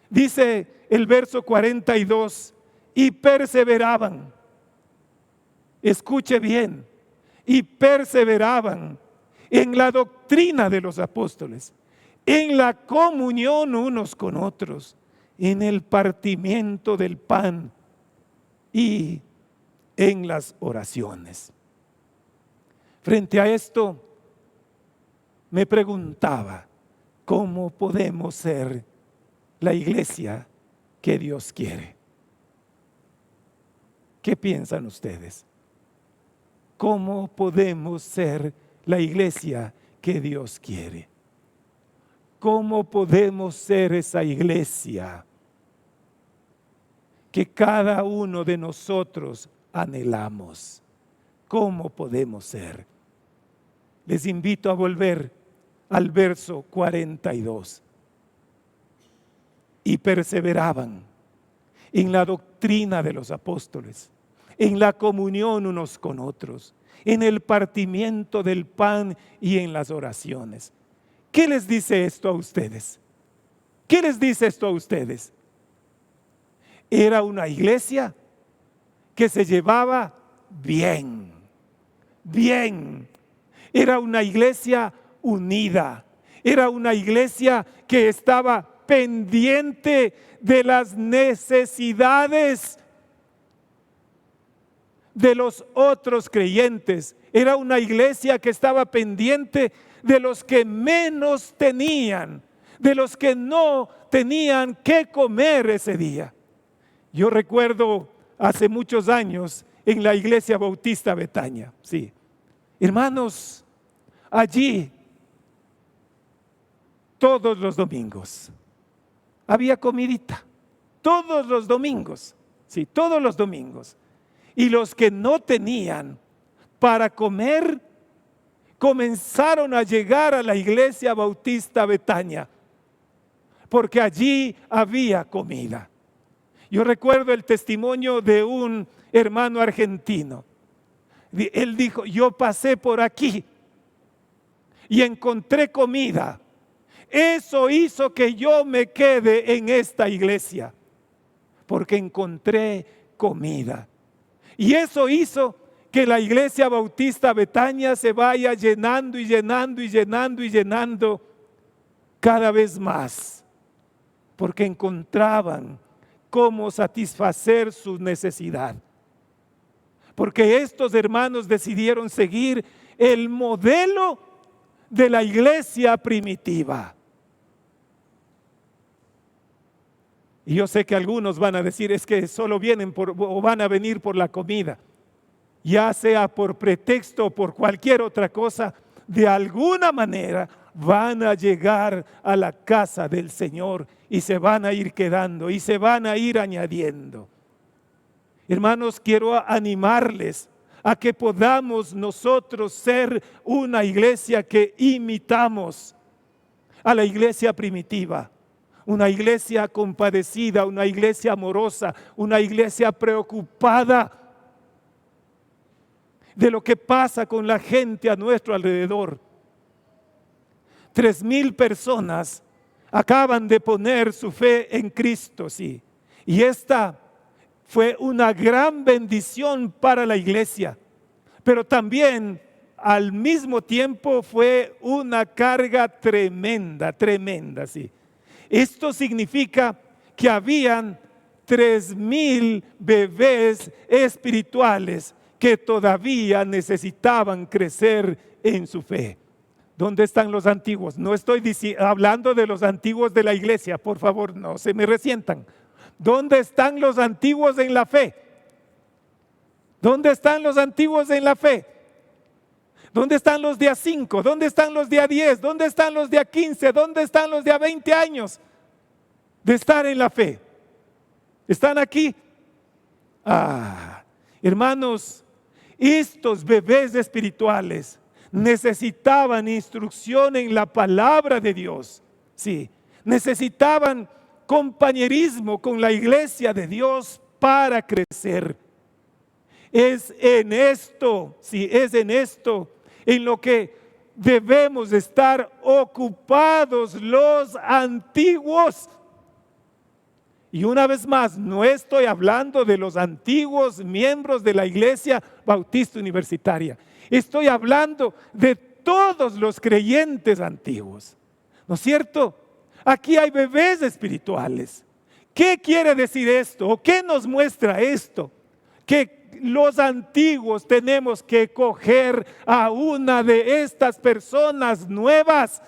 Dice el verso 42, y perseveraban. Escuche bien, y perseveraban en la doctrina de los apóstoles, en la comunión unos con otros, en el partimiento del pan y en las oraciones. Frente a esto, me preguntaba, ¿cómo podemos ser la iglesia que Dios quiere? ¿Qué piensan ustedes? ¿Cómo podemos ser la iglesia que Dios quiere? ¿Cómo podemos ser esa iglesia que cada uno de nosotros anhelamos? ¿Cómo podemos ser? Les invito a volver al verso 42. Y perseveraban en la doctrina de los apóstoles, en la comunión unos con otros, en el partimiento del pan y en las oraciones. ¿Qué les dice esto a ustedes? ¿Qué les dice esto a ustedes? Era una iglesia que se llevaba bien, bien. Era una iglesia unida, era una iglesia que estaba pendiente de las necesidades de los otros creyentes. Era una iglesia que estaba pendiente de los que menos tenían, de los que no tenían qué comer ese día. Yo recuerdo hace muchos años en la iglesia bautista Betania, sí. Hermanos, allí todos los domingos había comidita, todos los domingos, sí, todos los domingos. Y los que no tenían para comer comenzaron a llegar a la iglesia bautista Betania, porque allí había comida. Yo recuerdo el testimonio de un hermano argentino. Él dijo: yo pasé por aquí y encontré comida. Eso hizo que yo me quede en esta iglesia, porque encontré comida. Y eso hizo que la iglesia bautista Betania se vaya llenando y llenando y llenando y llenando cada vez más, porque encontraban cómo satisfacer su necesidad. Porque estos hermanos decidieron seguir el modelo de la iglesia primitiva. Y yo sé que algunos van a decir: es que solo vienen o van a venir por la comida. Ya sea por pretexto o por cualquier otra cosa, de alguna manera van a llegar a la casa del Señor y se van a ir quedando y se van a ir añadiendo. Hermanos, quiero animarles a que podamos nosotros ser una iglesia que imitamos a la iglesia primitiva. Una iglesia compadecida, una iglesia amorosa, una iglesia preocupada de lo que pasa con la gente a nuestro alrededor. 3,000 personas acaban de poner su fe en Cristo, sí. Y esta fue una gran bendición para la iglesia, pero también al mismo tiempo fue una carga tremenda, tremenda, sí. Esto significa que habían 3,000 bebés espirituales que todavía necesitaban crecer en su fe. ¿Dónde están los antiguos? No estoy hablando de los antiguos de la iglesia, por favor, no se me resientan. ¿Dónde están los antiguos en la fe? ¿Dónde están los antiguos en la fe? ¿Dónde están los de a 5? ¿Dónde están los de a 10? ¿Dónde están los de a 15? ¿Dónde están los de a 20 años de estar en la fe? ¿Están aquí? Hermanos, estos bebés espirituales necesitaban instrucción en la palabra de Dios. Sí, necesitaban compañerismo con la iglesia de Dios para crecer. Es en esto, sí, es en esto en lo que debemos estar ocupados los antiguos. Y una vez más, no estoy hablando de los antiguos miembros de la Iglesia Bautista Universitaria. Estoy hablando de todos los creyentes antiguos. ¿No es cierto? Aquí hay bebés espirituales. ¿Qué quiere decir esto? ¿O qué nos muestra esto? Que los antiguos tenemos que coger a una de estas personas nuevas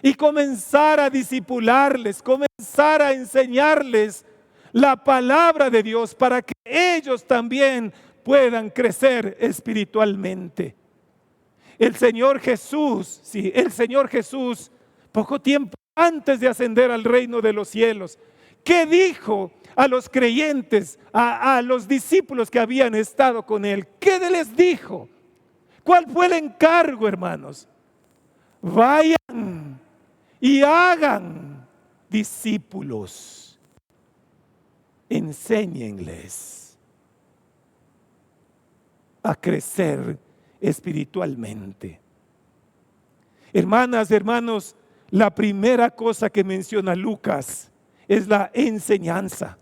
y comenzar a discipularles, comenzar a enseñarles la palabra de Dios para que ellos también puedan crecer espiritualmente. El Señor Jesús, sí, el Señor Jesús, poco tiempo antes de ascender al reino de los cielos, ¿qué dijo a los creyentes, a los discípulos que habían estado con Él? ¿Qué les dijo? ¿Cuál fue el encargo, hermanos? Vayan y hagan discípulos. Enséñenles a crecer espiritualmente. Hermanas, hermanos, la primera cosa que menciona Lucas es la enseñanza.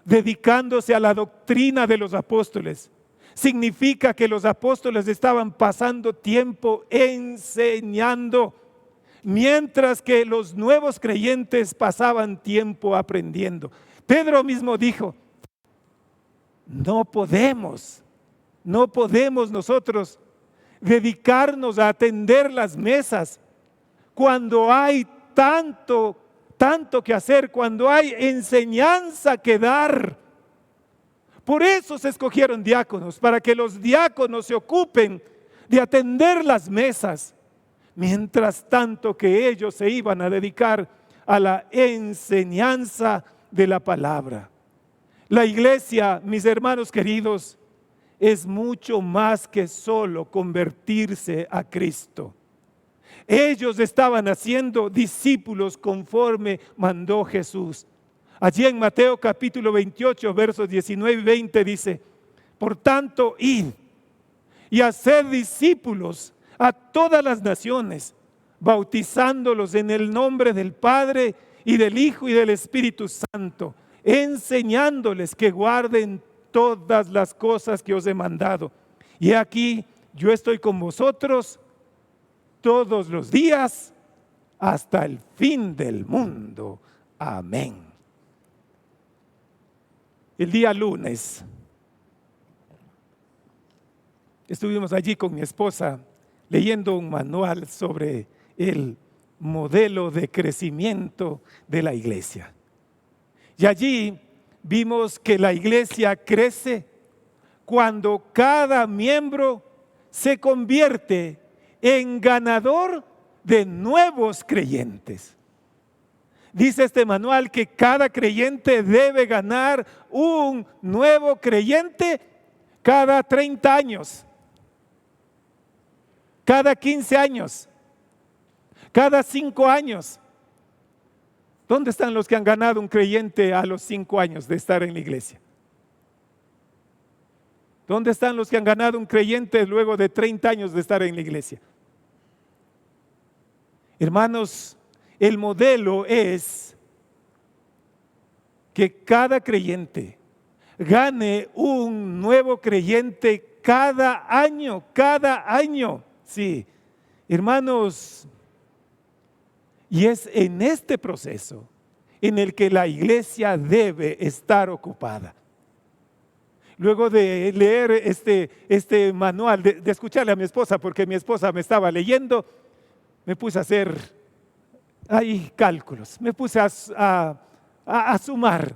dedicándose a la doctrina de los apóstoles. Significa que los apóstoles estaban pasando tiempo enseñando, mientras que los nuevos creyentes pasaban tiempo aprendiendo. Pedro mismo dijo, no podemos nosotros dedicarnos a atender las mesas cuando hay tanto que hacer, cuando hay enseñanza que dar. Por eso se escogieron diáconos, para que los diáconos se ocupen de atender las mesas, mientras tanto que ellos se iban a dedicar a la enseñanza de la palabra. La iglesia, mis hermanos queridos, es mucho más que solo convertirse a Cristo. Ellos estaban haciendo discípulos conforme mandó Jesús. Allí en Mateo capítulo 28, versos 19 y 20 dice, por tanto, id y haced discípulos a todas las naciones, bautizándolos en el nombre del Padre y del Hijo y del Espíritu Santo, enseñándoles que guarden todas las cosas que os he mandado. Y aquí yo estoy con vosotros todos los días hasta el fin del mundo. Amén. El día lunes estuvimos allí con mi esposa leyendo un manual sobre el modelo de crecimiento de la iglesia. Y allí vimos que la iglesia crece cuando cada miembro se convierte en ganador de nuevos creyentes. Dice este manual que cada creyente debe ganar un nuevo creyente cada 30 años, cada 15 años, cada 5 años. ¿Dónde están los que han ganado un creyente a los 5 años de estar en la iglesia? ¿Dónde están los que han ganado un creyente luego de 30 años de estar en la iglesia? Hermanos, el modelo es que cada creyente gane un nuevo creyente cada año. Sí, hermanos, y es en este proceso en el que la iglesia debe estar ocupada. Luego de leer este manual, de escucharle a mi esposa, porque mi esposa me estaba leyendo, me puse a hacer cálculos, me puse a sumar.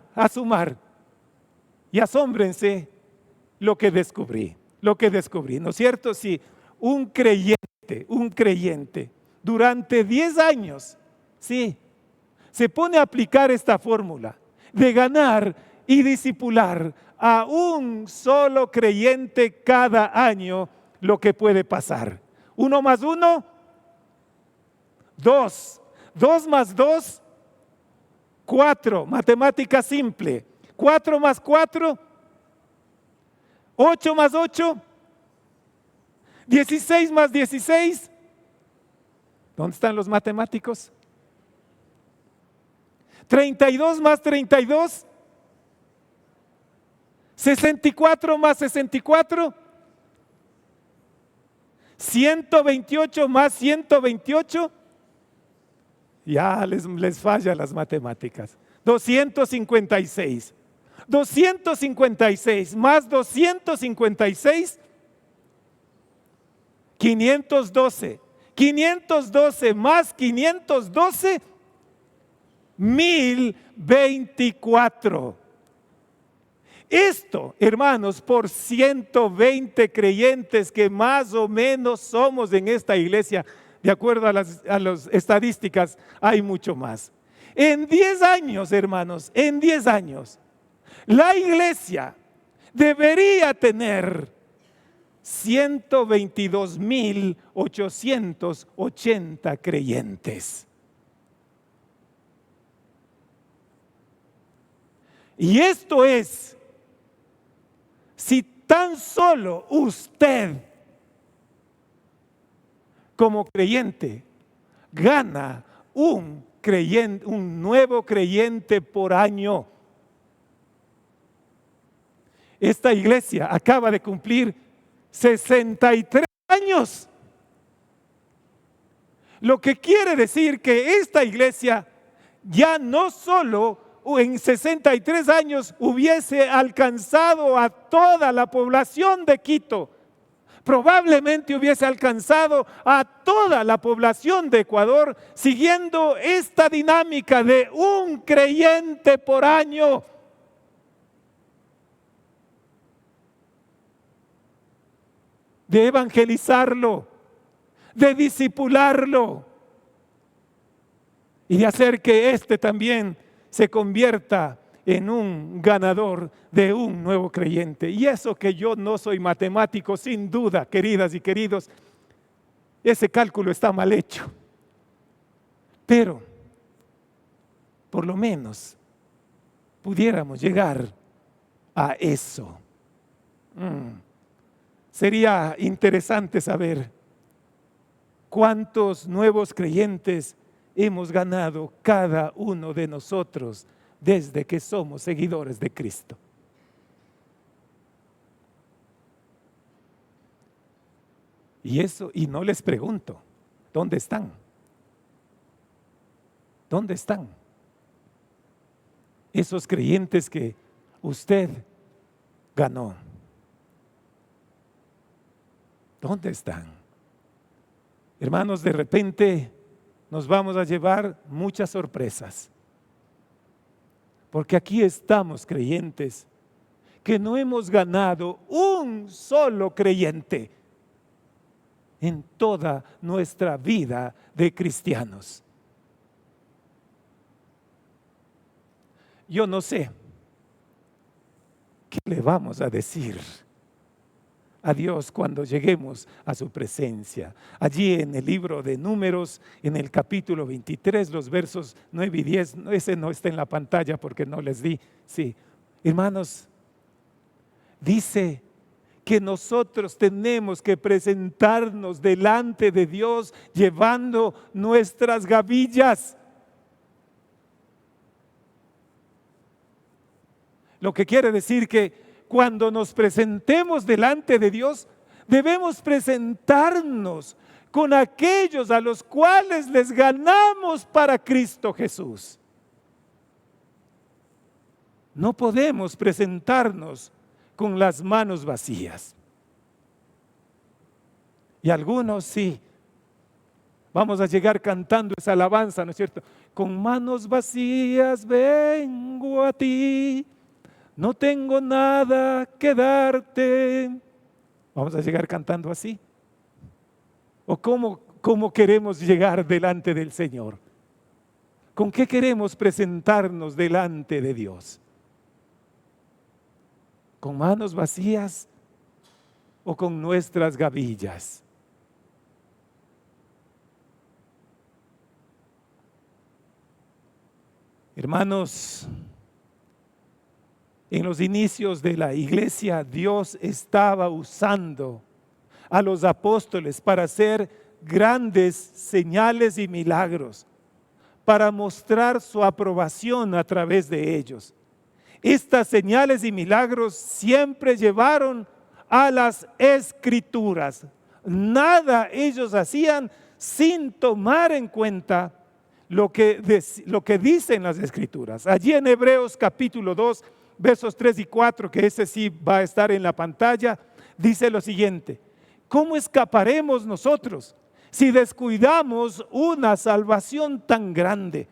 Y asómbrense lo que descubrí, ¿no es cierto? Si un creyente durante 10 años, sí, se pone a aplicar esta fórmula de ganar y discipular a un solo creyente cada año, lo que puede pasar. 1 más 1, 2. 2 más 2, 4. Matemática simple. 4 más 4, 8 más 8, 16 más 16. ¿Dónde están los matemáticos? 32 más 32, 64 más 64, 128 más 128. Ya les falla las matemáticas. 256. 256 más 256, 512. 512 más 512, 1024. Esto, hermanos, por 120 creyentes que más o menos somos en esta iglesia. De acuerdo a las estadísticas, hay mucho más. En 10 años, hermanos, en 10 años, la iglesia debería tener 122,880 creyentes. Y esto es, si tan solo usted, como creyente, gana un nuevo creyente por año. esta iglesia acaba de cumplir 63 años. Lo que quiere decir que esta iglesia ya no solo en 63 años hubiese alcanzado a toda la población de Quito, probablemente hubiese alcanzado a toda la población de Ecuador siguiendo esta dinámica de un creyente por año. De evangelizarlo, de discipularlo y de hacer que éste también se convierta en un ganador de un nuevo creyente. Y eso que yo no soy matemático, sin duda, queridas y queridos, ese cálculo está mal hecho. Pero, por lo menos, pudiéramos llegar a eso. Sería interesante saber cuántos nuevos creyentes hemos ganado cada uno de nosotros desde que somos seguidores de Cristo. Y no les pregunto, ¿dónde están? ¿Dónde están esos creyentes que usted ganó? ¿Dónde están? Hermanos, de repente nos vamos a llevar muchas sorpresas. Porque aquí estamos creyentes que no hemos ganado un solo creyente en toda nuestra vida de cristianos. Yo no sé qué le vamos a decir a Dios cuando lleguemos a su presencia. Allí en el libro de Números, en el capítulo 23, los versos 9 y 10, ese no está en la pantalla porque no les di. Sí, hermanos, dice que nosotros tenemos que presentarnos delante de Dios llevando nuestras gavillas. Lo que quiere decir que cuando nos presentemos delante de Dios, debemos presentarnos con aquellos a los cuales les ganamos para Cristo Jesús. No podemos presentarnos con las manos vacías. Y algunos sí. Vamos a llegar cantando esa alabanza, ¿no es cierto? Con manos vacías vengo a ti. No tengo nada que darte. Vamos a llegar cantando así. ¿O cómo queremos llegar delante del Señor? ¿Con qué queremos presentarnos delante de Dios? ¿Con manos vacías o con nuestras gavillas? Hermanos, en los inicios de la iglesia, Dios estaba usando a los apóstoles para hacer grandes señales y milagros, para mostrar su aprobación a través de ellos. Estas señales y milagros siempre llevaron a las Escrituras. Nada ellos hacían sin tomar en cuenta lo que dicen las Escrituras. Allí en Hebreos capítulo 2, versos 3 y 4, que ese sí va a estar en la pantalla, dice lo siguiente: ¿cómo escaparemos nosotros si descuidamos una salvación tan grande,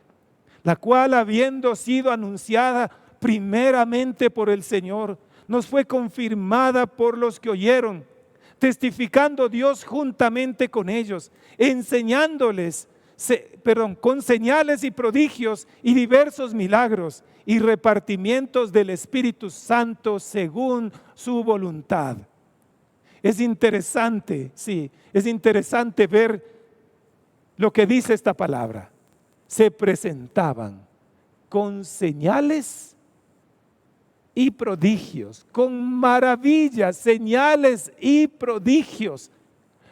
la cual, habiendo sido anunciada primeramente por el Señor, nos fue confirmada por los que oyeron, testificando Dios juntamente con ellos, enseñándoles con señales y prodigios y diversos milagros y repartimientos del Espíritu Santo según su voluntad? Es interesante, sí, es interesante ver lo que dice esta palabra. Se presentaban con señales y prodigios, con maravillas, señales y prodigios.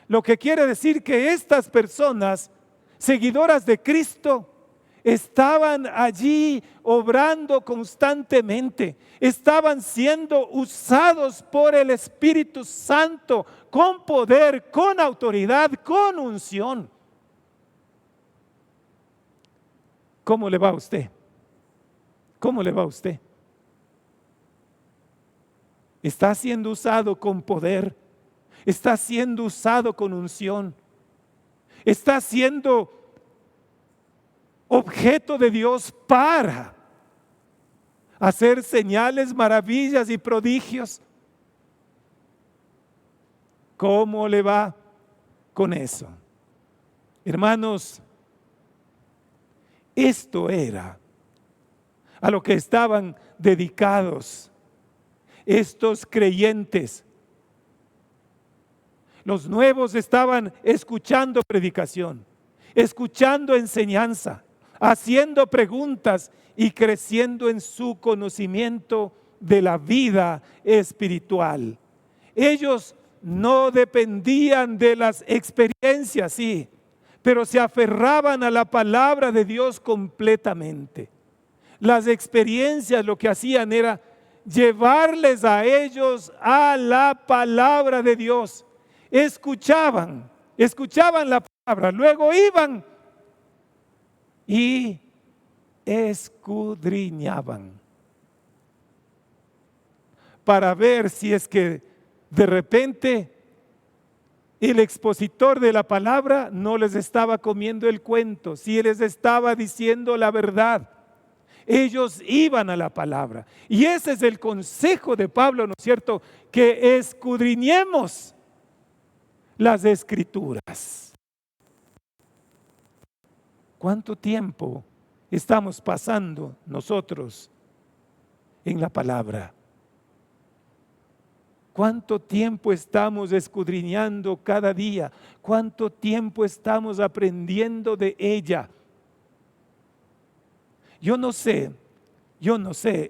Lo que quiere decir que estas personas seguidoras de Cristo estaban allí obrando constantemente, estaban siendo usados por el Espíritu Santo con poder, con autoridad, con unción. ¿Cómo le va a usted? ¿Cómo le va a usted? Está siendo usado con poder, está siendo usado con unción, está siendo objeto de Dios para hacer señales, maravillas y prodigios. ¿Cómo le va con eso? Hermanos, esto era a lo que estaban dedicados estos creyentes. Los nuevos estaban escuchando predicación, escuchando enseñanza, haciendo preguntas y creciendo en su conocimiento de la vida espiritual. Ellos no dependían de las experiencias, sí, pero se aferraban a la palabra de Dios completamente. Las experiencias lo que hacían era llevarles a ellos a la palabra de Dios. Escuchaban la palabra, luego iban y escudriñaban para ver si es que de repente el expositor de la palabra no les estaba comiendo el cuento, si les estaba diciendo la verdad. Ellos iban a la palabra. Y ese es el consejo de Pablo, ¿no es cierto? Que escudriñemos las Escrituras. ¿Cuánto tiempo estamos pasando nosotros en la palabra? ¿Cuánto tiempo estamos escudriñando cada día? ¿Cuánto tiempo estamos aprendiendo de ella? Yo no sé,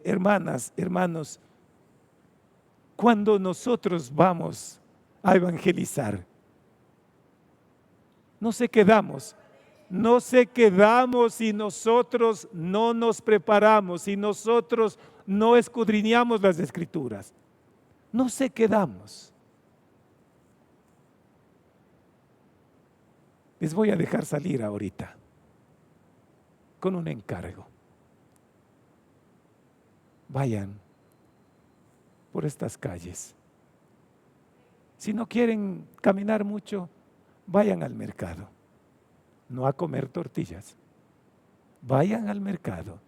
hermanas, hermanos, cuando nosotros vamos a evangelizar, no se quedamos si nosotros no nos preparamos, si nosotros no escudriñamos las Escrituras. No se quedamos. Les voy a dejar salir ahorita con un encargo. Vayan por estas calles. Si no quieren caminar mucho, vayan al mercado. No a comer tortillas. Vayan al mercado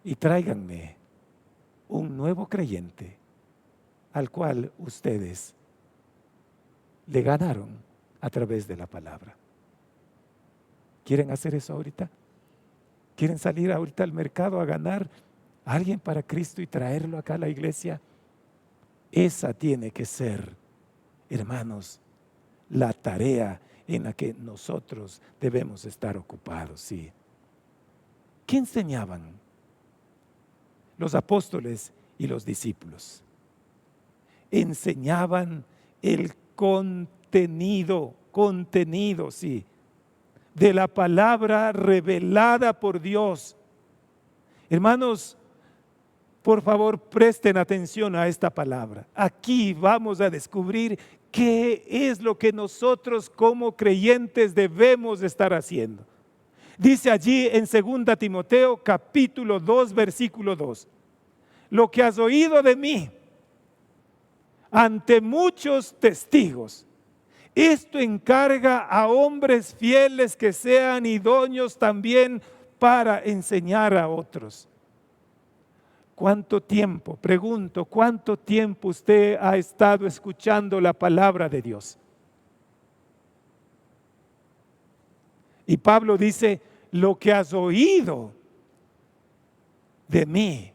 y tráiganme un nuevo creyente al cual ustedes le ganaron a través de la palabra. ¿Quieren hacer eso ahorita? ¿Quieren salir ahorita al mercado a ganar a alguien para Cristo y traerlo acá a la iglesia? Esa tiene que ser, hermanos, la tarea en la que nosotros debemos estar ocupados, sí. ¿Qué enseñaban los apóstoles y los discípulos? Enseñaban el contenido, sí, de la palabra revelada por Dios. Hermanos, por favor, presten atención a esta palabra. Aquí vamos a descubrir qué es lo que nosotros como creyentes debemos estar haciendo. Dice allí en 2 Timoteo capítulo 2 versículo 2: lo que has oído de mí ante muchos testigos, esto encarga a hombres fieles que sean idóneos también para enseñar a otros. ¿Cuánto tiempo, pregunto, cuánto tiempo usted ha estado escuchando la palabra de Dios? Y Pablo dice: lo que has oído de mí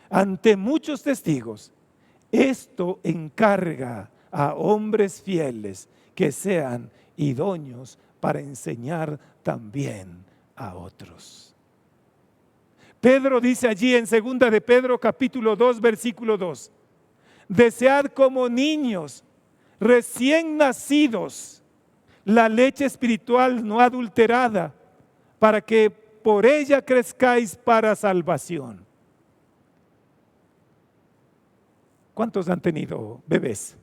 ante muchos testigos, esto encarga a hombres fieles que sean idóneos para enseñar también a otros. Pedro dice allí en 2 de Pedro capítulo 2 versículo 2: desead como niños recién nacidos la leche espiritual no adulterada para que por ella crezcáis para salvación. ¿Cuántos han tenido bebés?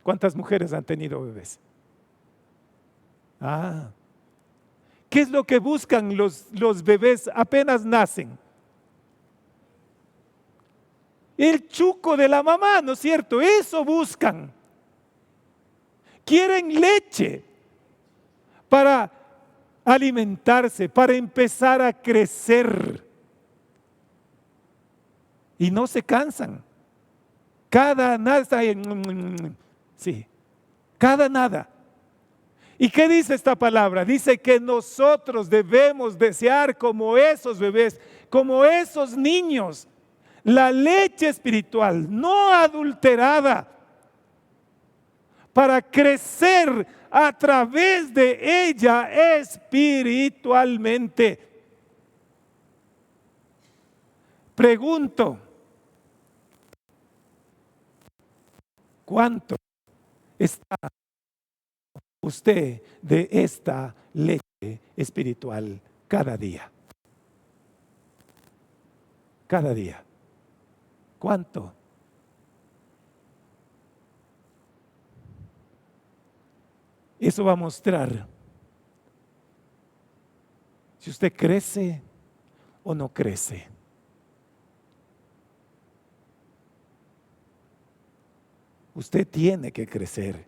¿Cuántas mujeres han tenido bebés? ¿Qué es lo que buscan los bebés apenas nacen? El chuco de la mamá, ¿no es cierto? Eso buscan. Quieren leche para alimentarse, para empezar a crecer. Y no se cansan. Cada nada está ahí. Sí, cada nada. ¿Y qué dice esta palabra? Dice que nosotros debemos desear como esos bebés, como esos niños, la leche espiritual, no adulterada, para crecer a través de ella espiritualmente. Pregunto, ¿cuánto está usted de esta leche espiritual cada día? Cada día. ¿Cuánto? Eso va a mostrar si usted crece o no crece. Usted tiene que crecer,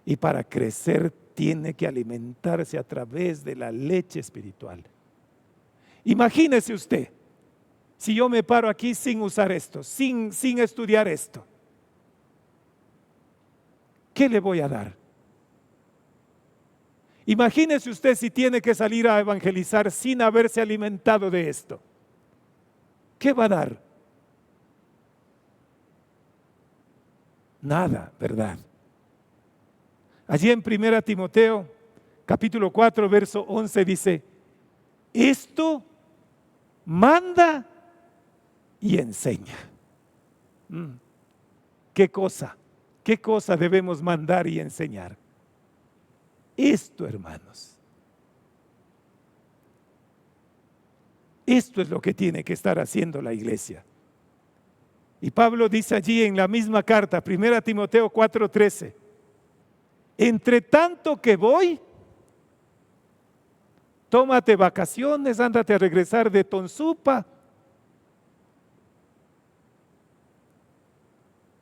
y para crecer tiene que alimentarse a través de la leche espiritual. Imagínese usted, si yo me paro aquí sin usar esto, sin estudiar esto, ¿qué le voy a dar? Imagínese usted si tiene que salir a evangelizar sin haberse alimentado de esto. ¿Qué va a dar? Nada, ¿verdad? Allí en 1 Timoteo, capítulo 4, verso 11 dice, esto manda y enseña. ¿Qué cosa? ¿Qué cosa debemos mandar y enseñar? Esto, hermanos. Esto es lo que tiene que estar haciendo la iglesia. Y Pablo dice allí en la misma carta, 1 Timoteo 4:13, entre tanto que voy, tómate vacaciones, ándate a regresar de Tonsupa,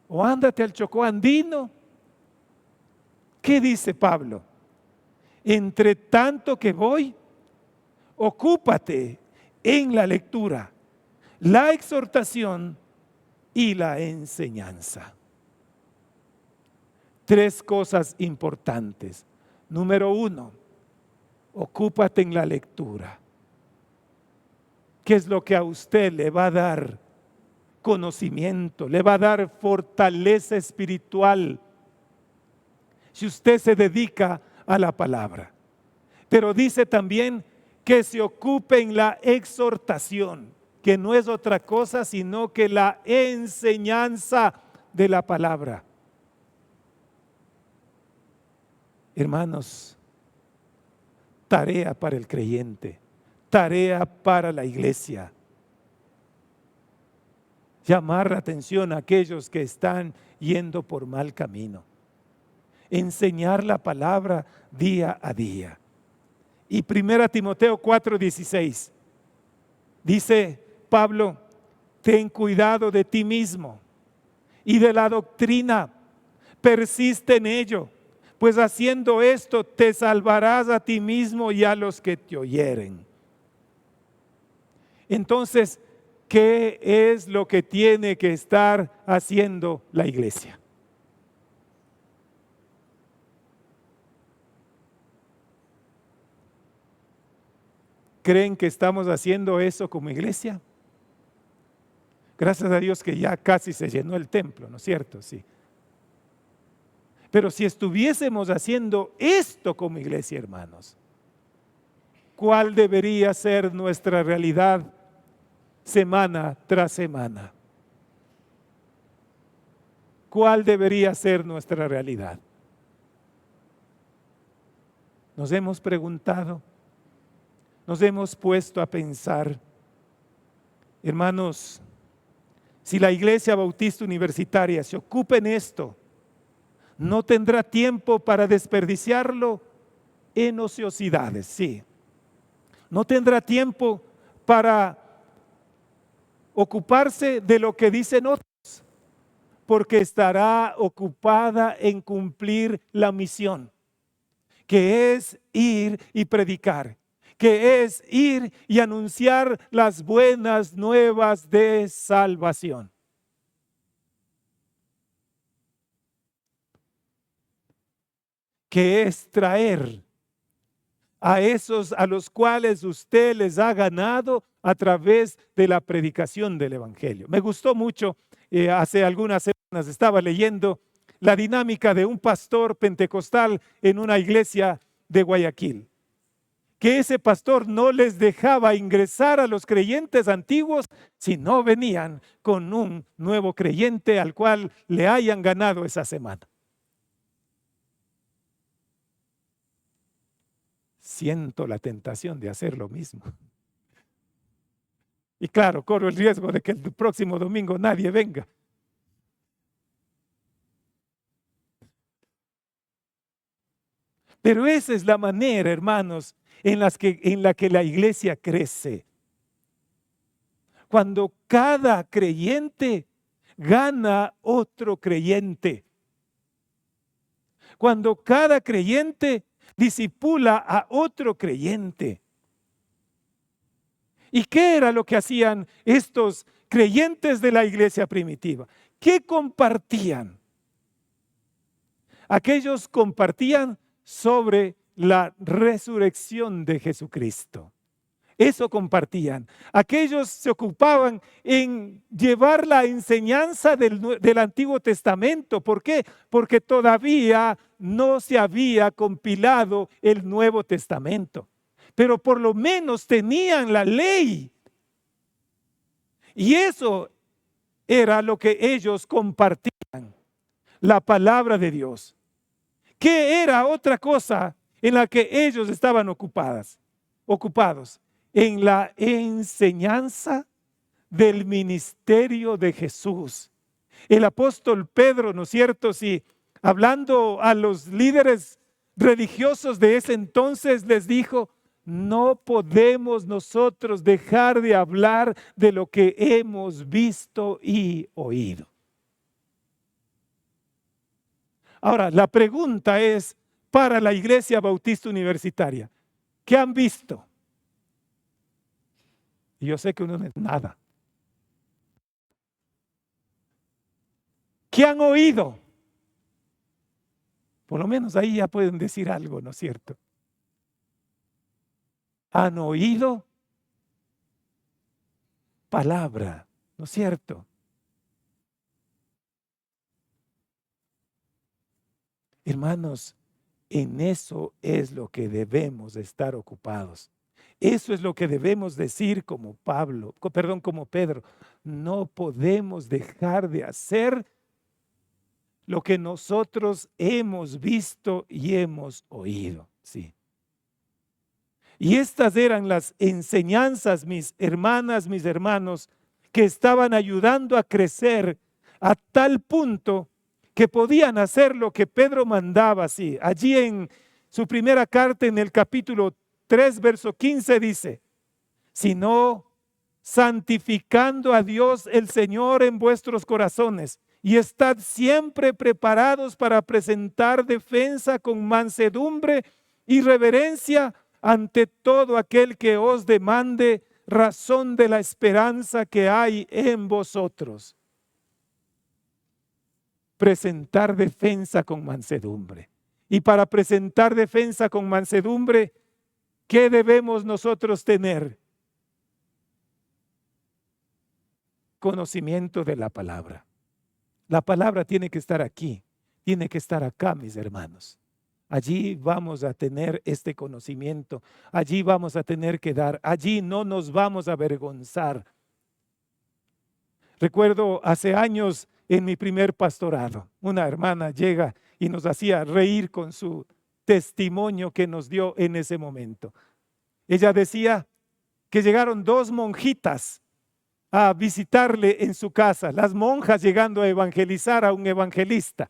o ándate al Chocó andino. ¿Qué dice Pablo? Entre tanto que voy, ocúpate en la lectura, la exhortación y la enseñanza. 3 cosas importantes. Número 1, ocúpate en la lectura. ¿Qué es lo que a usted le va a dar conocimiento, le va a dar fortaleza espiritual? Si usted se dedica a la palabra. Pero dice también que se ocupe en la exhortación, que no es otra cosa sino que la enseñanza de la palabra. Hermanos, tarea para el creyente, tarea para la iglesia. Llamar la atención a aquellos que están yendo por mal camino. Enseñar la palabra día a día. Y 1 Timoteo 4:16 dice Pablo, ten cuidado de ti mismo y de la doctrina, persiste en ello, pues haciendo esto te salvarás a ti mismo y a los que te oyeren. Entonces, ¿qué es lo que tiene que estar haciendo la iglesia? ¿Creen que estamos haciendo eso como iglesia? Gracias a Dios que ya casi se llenó el templo, ¿no es cierto? Sí. Pero si estuviésemos haciendo esto como iglesia, hermanos, ¿cuál debería ser nuestra realidad semana tras semana? ¿Cuál debería ser nuestra realidad? ¿Nos hemos preguntado? nos hemos puesto a pensar, hermanos, si la Iglesia Bautista Universitaria se ocupa en esto, no tendrá tiempo para desperdiciarlo en ociosidades, sí. No tendrá tiempo para ocuparse de lo que dicen otros, porque estará ocupada en cumplir la misión, que es ir y predicar, que es ir y anunciar las buenas nuevas de salvación. Que es traer a esos a los cuales usted les ha ganado a través de la predicación del Evangelio. Me gustó mucho, hace algunas semanas estaba leyendo la dinámica de un pastor pentecostal en una iglesia de Guayaquil, que ese pastor no les dejaba ingresar a los creyentes antiguos si no venían con un nuevo creyente al cual le hayan ganado esa semana. Siento la tentación de hacer lo mismo. Y claro, corro el riesgo de que el próximo domingo nadie venga. Pero esa es la manera, hermanos, en la que la iglesia crece. Cuando cada creyente gana otro creyente. Cuando cada creyente discipula a otro creyente. ¿Y qué era lo que hacían estos creyentes de la iglesia primitiva? ¿Qué compartían? Aquellos compartían sobre la resurrección de Jesucristo. Eso compartían. Aquellos se ocupaban en llevar la enseñanza del Antiguo Testamento. ¿Por qué? Porque todavía no se había compilado el Nuevo Testamento. Pero por lo menos tenían la ley. Y eso era lo que ellos compartían. La palabra de Dios. ¿Qué era otra cosa en la que ellos estaban ocupados? En la enseñanza del ministerio de Jesús. El apóstol Pedro, ¿no es cierto? Sí, hablando a los líderes religiosos de ese entonces, les dijo: no podemos nosotros dejar de hablar de lo que hemos visto y oído. Ahora, la pregunta es para la Iglesia Bautista Universitaria: ¿qué han visto? Y yo sé que uno no es nada. ¿Qué han oído? Por lo menos ahí ya pueden decir algo, ¿no es cierto? Han oído palabra, ¿no es cierto? Hermanos, en eso es lo que debemos de estar ocupados. Eso es lo que debemos decir como Pedro. No podemos dejar de hacer lo que nosotros hemos visto y hemos oído. Sí. Y estas eran las enseñanzas, mis hermanas, mis hermanos, que estaban ayudando a crecer a tal punto que podían hacer lo que Pedro mandaba. Sí. Allí en su primera carta, en el capítulo 3, verso 15 dice: sino santificando a Dios el Señor en vuestros corazones, y estad siempre preparados para presentar defensa con mansedumbre y reverencia ante todo aquel que os demande razón de la esperanza que hay en vosotros. Presentar defensa con mansedumbre. Y para presentar defensa con mansedumbre, ¿qué debemos nosotros tener? Conocimiento de la palabra. La palabra tiene que estar aquí, tiene que estar acá, mis hermanos. Allí vamos a tener este conocimiento, allí vamos a tener que dar, allí no nos vamos a avergonzar. Recuerdo hace años en mi primer pastorado, una hermana llega y nos hacía reír con su testimonio que nos dio en ese momento. Ella decía que llegaron 2 monjitas a visitarle en su casa, las monjas llegando a evangelizar a un evangelista.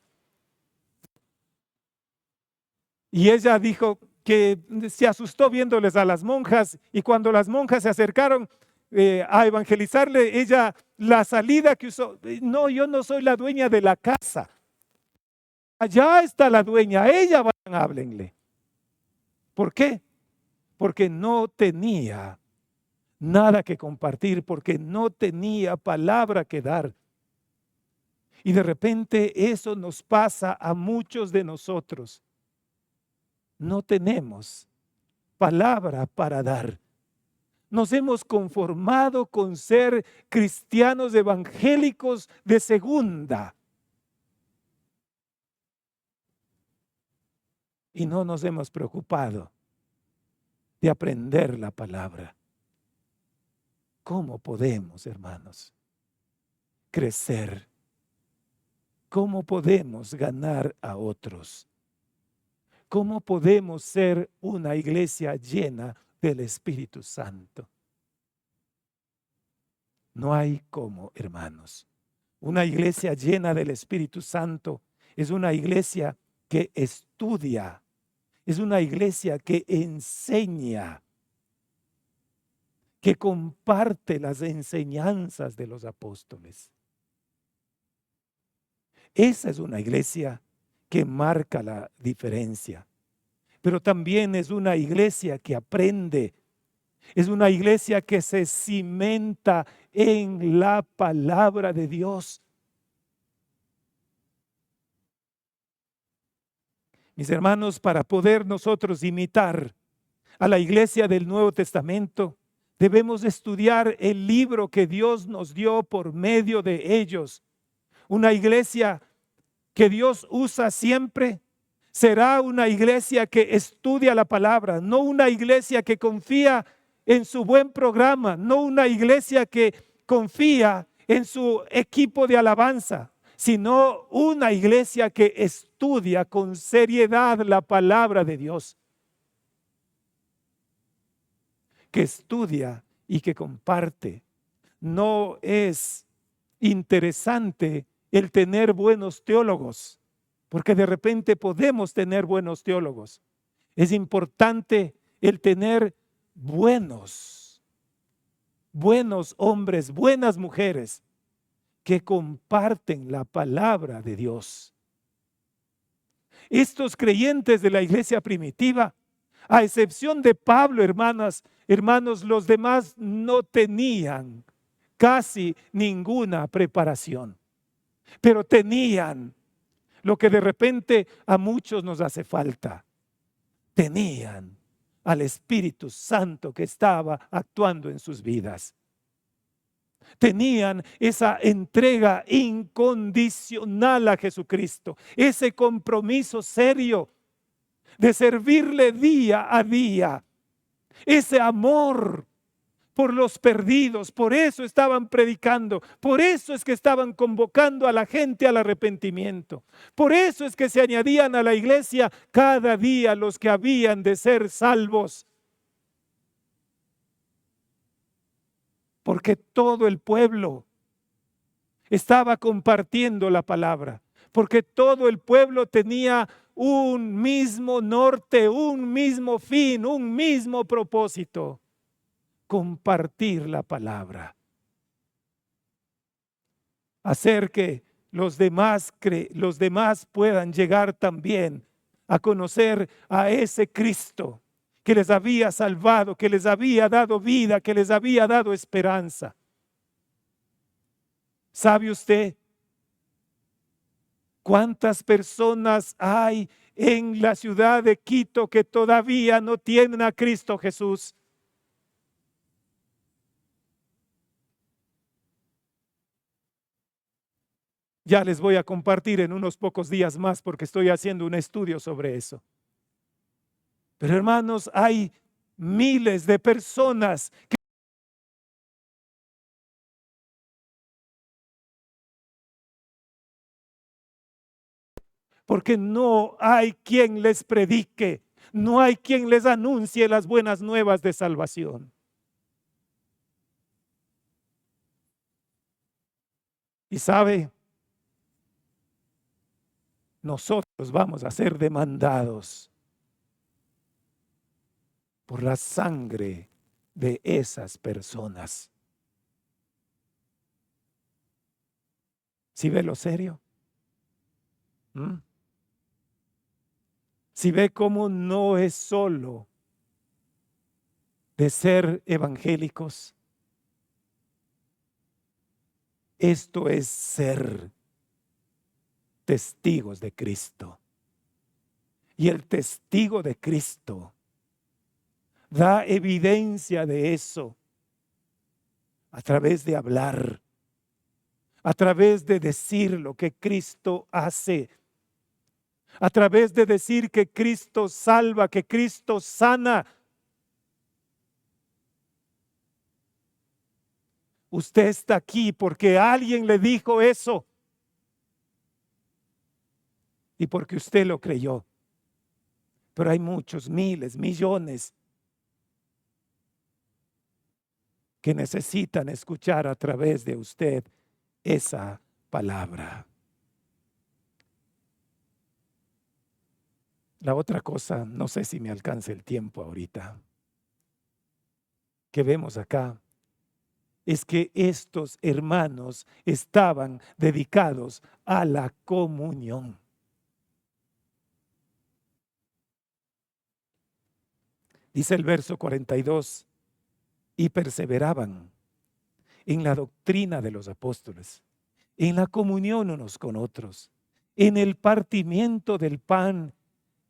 Y ella dijo que se asustó viéndoles a las monjas, y cuando las monjas se acercaron a evangelizarle, ella, la salida que usó: no, yo no soy la dueña de la casa. Allá está la dueña, a ella vayan, háblenle. ¿Por qué? Porque no tenía nada que compartir, porque no tenía palabra que dar. Y de repente eso nos pasa a muchos de nosotros. No tenemos palabra para dar. Nos hemos conformado con ser cristianos evangélicos de segunda. Y no nos hemos preocupado de aprender la palabra. ¿Cómo podemos, hermanos, crecer? ¿Cómo podemos ganar a otros? ¿Cómo podemos ser una iglesia llena del Espíritu Santo? No hay cómo, hermanos. Una iglesia llena del Espíritu Santo es una iglesia que estudia, es una iglesia que enseña, que comparte las enseñanzas de los apóstoles. Esa es una iglesia que marca la diferencia, pero también es una iglesia que aprende, es una iglesia que se cimenta en la palabra de Dios. Mis hermanos, para poder nosotros imitar a la iglesia del Nuevo Testamento, debemos estudiar el libro que Dios nos dio por medio de ellos. Una iglesia que Dios usa siempre será una iglesia que estudia la palabra, no una iglesia que confía en su buen programa, no una iglesia que confía en su equipo de alabanza, sino una iglesia que estudia con seriedad la palabra de Dios, que estudia y que comparte. No es interesante el tener buenos teólogos, porque de repente podemos tener buenos teólogos. Es importante el tener buenos hombres, buenas mujeres que comparten la palabra de Dios. Estos creyentes de la iglesia primitiva, a excepción de Pablo, hermanos, los demás no tenían casi ninguna preparación, pero tenían lo que de repente a muchos nos hace falta. Tenían al Espíritu Santo que estaba actuando en sus vidas. Tenían esa entrega incondicional a Jesucristo, ese compromiso serio de servirle día a día, ese amor por los perdidos. Por eso estaban predicando, por eso es que estaban convocando a la gente al arrepentimiento, por eso es que se añadían a la iglesia cada día los que habían de ser salvos. Porque todo el pueblo estaba compartiendo la palabra, porque todo el pueblo tenía un mismo norte, un mismo fin, un mismo propósito: compartir la palabra, hacer que los demás puedan llegar también a conocer a ese Cristo que les había salvado, que les había dado vida, que les había dado esperanza. ¿Sabe usted cuántas personas hay en la ciudad de Quito que todavía no tienen a Cristo Jesús? Ya les voy a compartir en unos pocos días más, porque estoy haciendo un estudio sobre eso. Pero hermanos, hay miles de personas que porque no hay quien les predique, No hay quien les anuncie las buenas nuevas de salvación. Y sabe, nosotros vamos a ser demandados por la sangre de esas personas. ¿Sí ve lo serio? ¿Sí ve cómo no es solo de ser evangélicos? Esto es ser testigos de Cristo. Y el testigo de Cristo da evidencia de eso a través de hablar, a través de decir lo que Cristo hace, a través de decir que Cristo salva, que Cristo sana. Usted está aquí porque alguien le dijo eso y porque usted lo creyó. Pero hay muchos, miles, millones que necesitan escuchar a través de usted esa palabra. La otra cosa, no sé si me alcanza el tiempo ahorita, que vemos acá, es que estos hermanos estaban dedicados a la comunión. Dice el verso 42, y perseveraban en la doctrina de los apóstoles, en la comunión unos con otros, en el partimiento del pan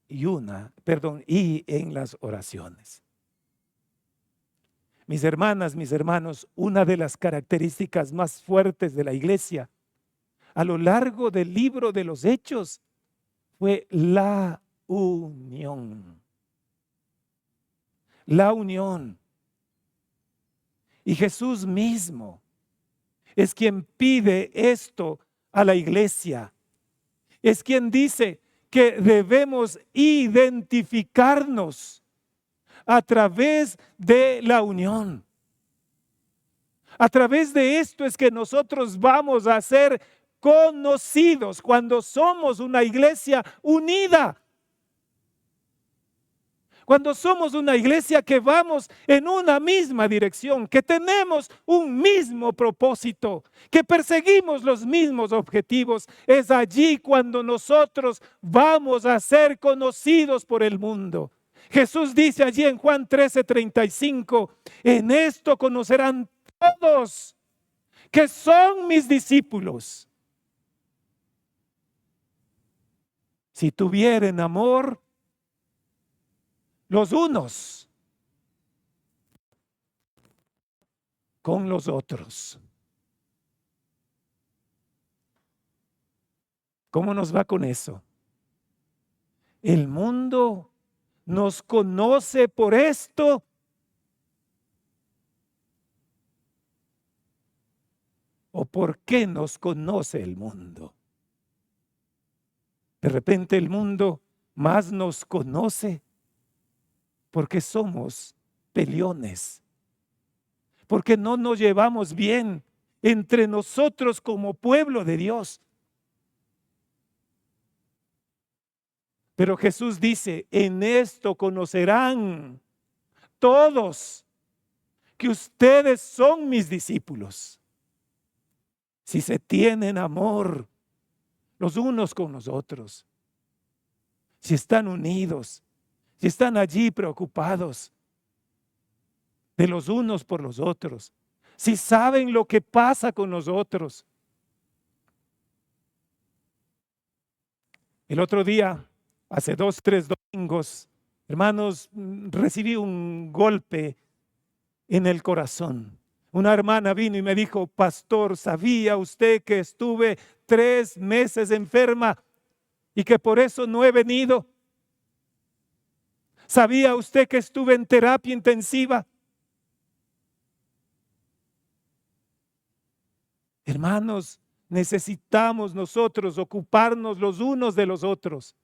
y en las oraciones. Mis hermanas, mis hermanos, una de las características más fuertes de la iglesia a lo largo del libro de los Hechos fue la unión. La unión. Y Jesús mismo es quien pide esto a la iglesia. Es quien dice que debemos identificarnos a través de la unión. A través de esto es que nosotros vamos a ser conocidos cuando somos una iglesia unida. Cuando somos una iglesia que vamos en una misma dirección, que tenemos un mismo propósito, que perseguimos los mismos objetivos, es allí cuando nosotros vamos a ser conocidos por el mundo. Jesús dice allí en Juan 13:35, en esto conocerán todos que son mis discípulos. Si tuvieren amor los unos con los otros. ¿Cómo nos va con eso? El mundo nos conoce por esto. ¿O por qué nos conoce el mundo? De repente el mundo más nos conoce porque somos peleones, porque no nos llevamos bien entre nosotros como pueblo de Dios. Pero Jesús dice, en esto conocerán todos que ustedes son mis discípulos. Si se tienen amor los unos con los otros, si están unidos, si están allí preocupados de los unos por los otros, si saben lo que pasa con nosotros. El otro día, hace 2, 3 domingos, hermanos, recibí un golpe en el corazón. Una hermana vino y me dijo, pastor, ¿sabía usted que estuve 3 meses enferma y que por eso no he venido? ¿Sabía usted que estuve en terapia intensiva? Hermanos, necesitamos nosotros ocuparnos los unos de los otros.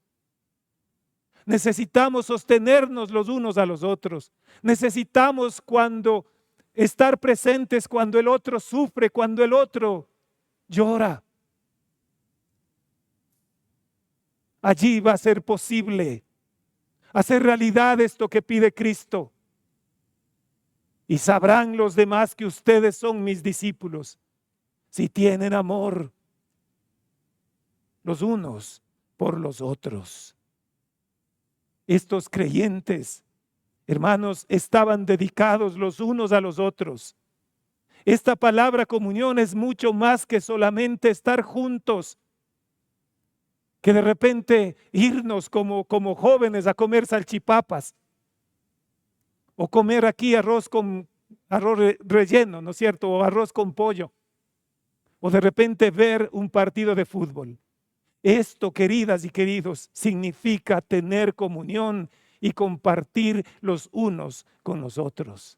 Necesitamos sostenernos los unos a los otros. Necesitamos estar presentes cuando el otro sufre, cuando el otro llora. Allí va a ser posible hacer realidad esto que pide Cristo. Y sabrán los demás que ustedes son mis discípulos, si tienen amor los unos por los otros. Estos creyentes, hermanos, estaban dedicados los unos a los otros. Esta palabra comunión es mucho más que solamente estar juntos, que de repente irnos como jóvenes a comer salchipapas o comer aquí arroz relleno, ¿no es cierto? O arroz con pollo, o de repente ver un partido de fútbol. Esto, queridas y queridos, significa tener comunión y compartir los unos con los otros.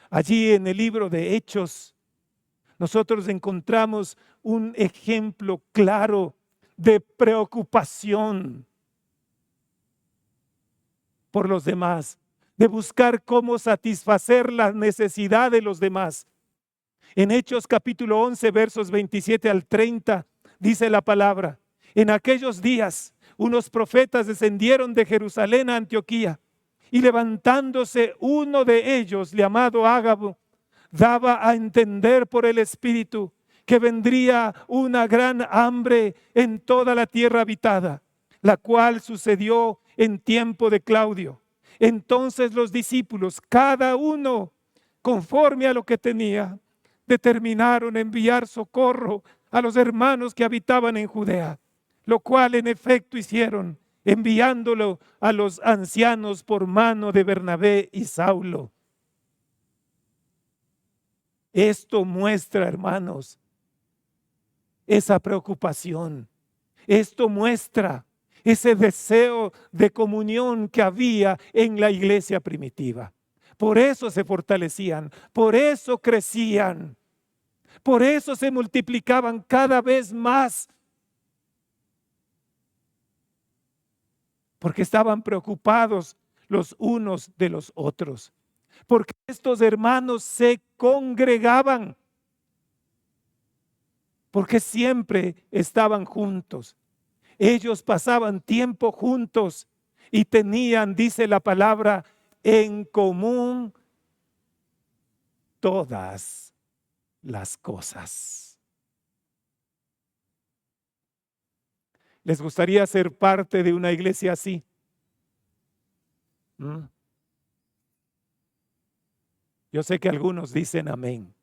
Allí en el libro de Hechos, nosotros encontramos un ejemplo claro de preocupación por los demás, de buscar cómo satisfacer la necesidad de los demás. En Hechos capítulo 11, versos 27 al 30, dice la palabra: en aquellos días unos profetas descendieron de Jerusalén a Antioquía, y levantándose uno de ellos, llamado Ágabo, daba a entender por el Espíritu que vendría una gran hambre en toda la tierra habitada, la cual sucedió en tiempo de Claudio. Entonces los discípulos, cada uno conforme a lo que tenía, determinaron enviar socorro a los hermanos que habitaban en Judea, lo cual en efecto hicieron, enviándolo a los ancianos por mano de Bernabé y Saulo. Esto muestra, hermanos, esa preocupación. Esto muestra ese deseo de comunión que había en la iglesia primitiva. Por eso se fortalecían, por eso crecían, por eso se multiplicaban cada vez más. Porque estaban preocupados los unos de los otros. Porque estos hermanos se congregaban. Porque siempre estaban juntos. Ellos pasaban tiempo juntos y tenían, dice la palabra, en común todas las cosas. ¿Les gustaría ser parte de una iglesia así? Yo sé que algunos dicen amén.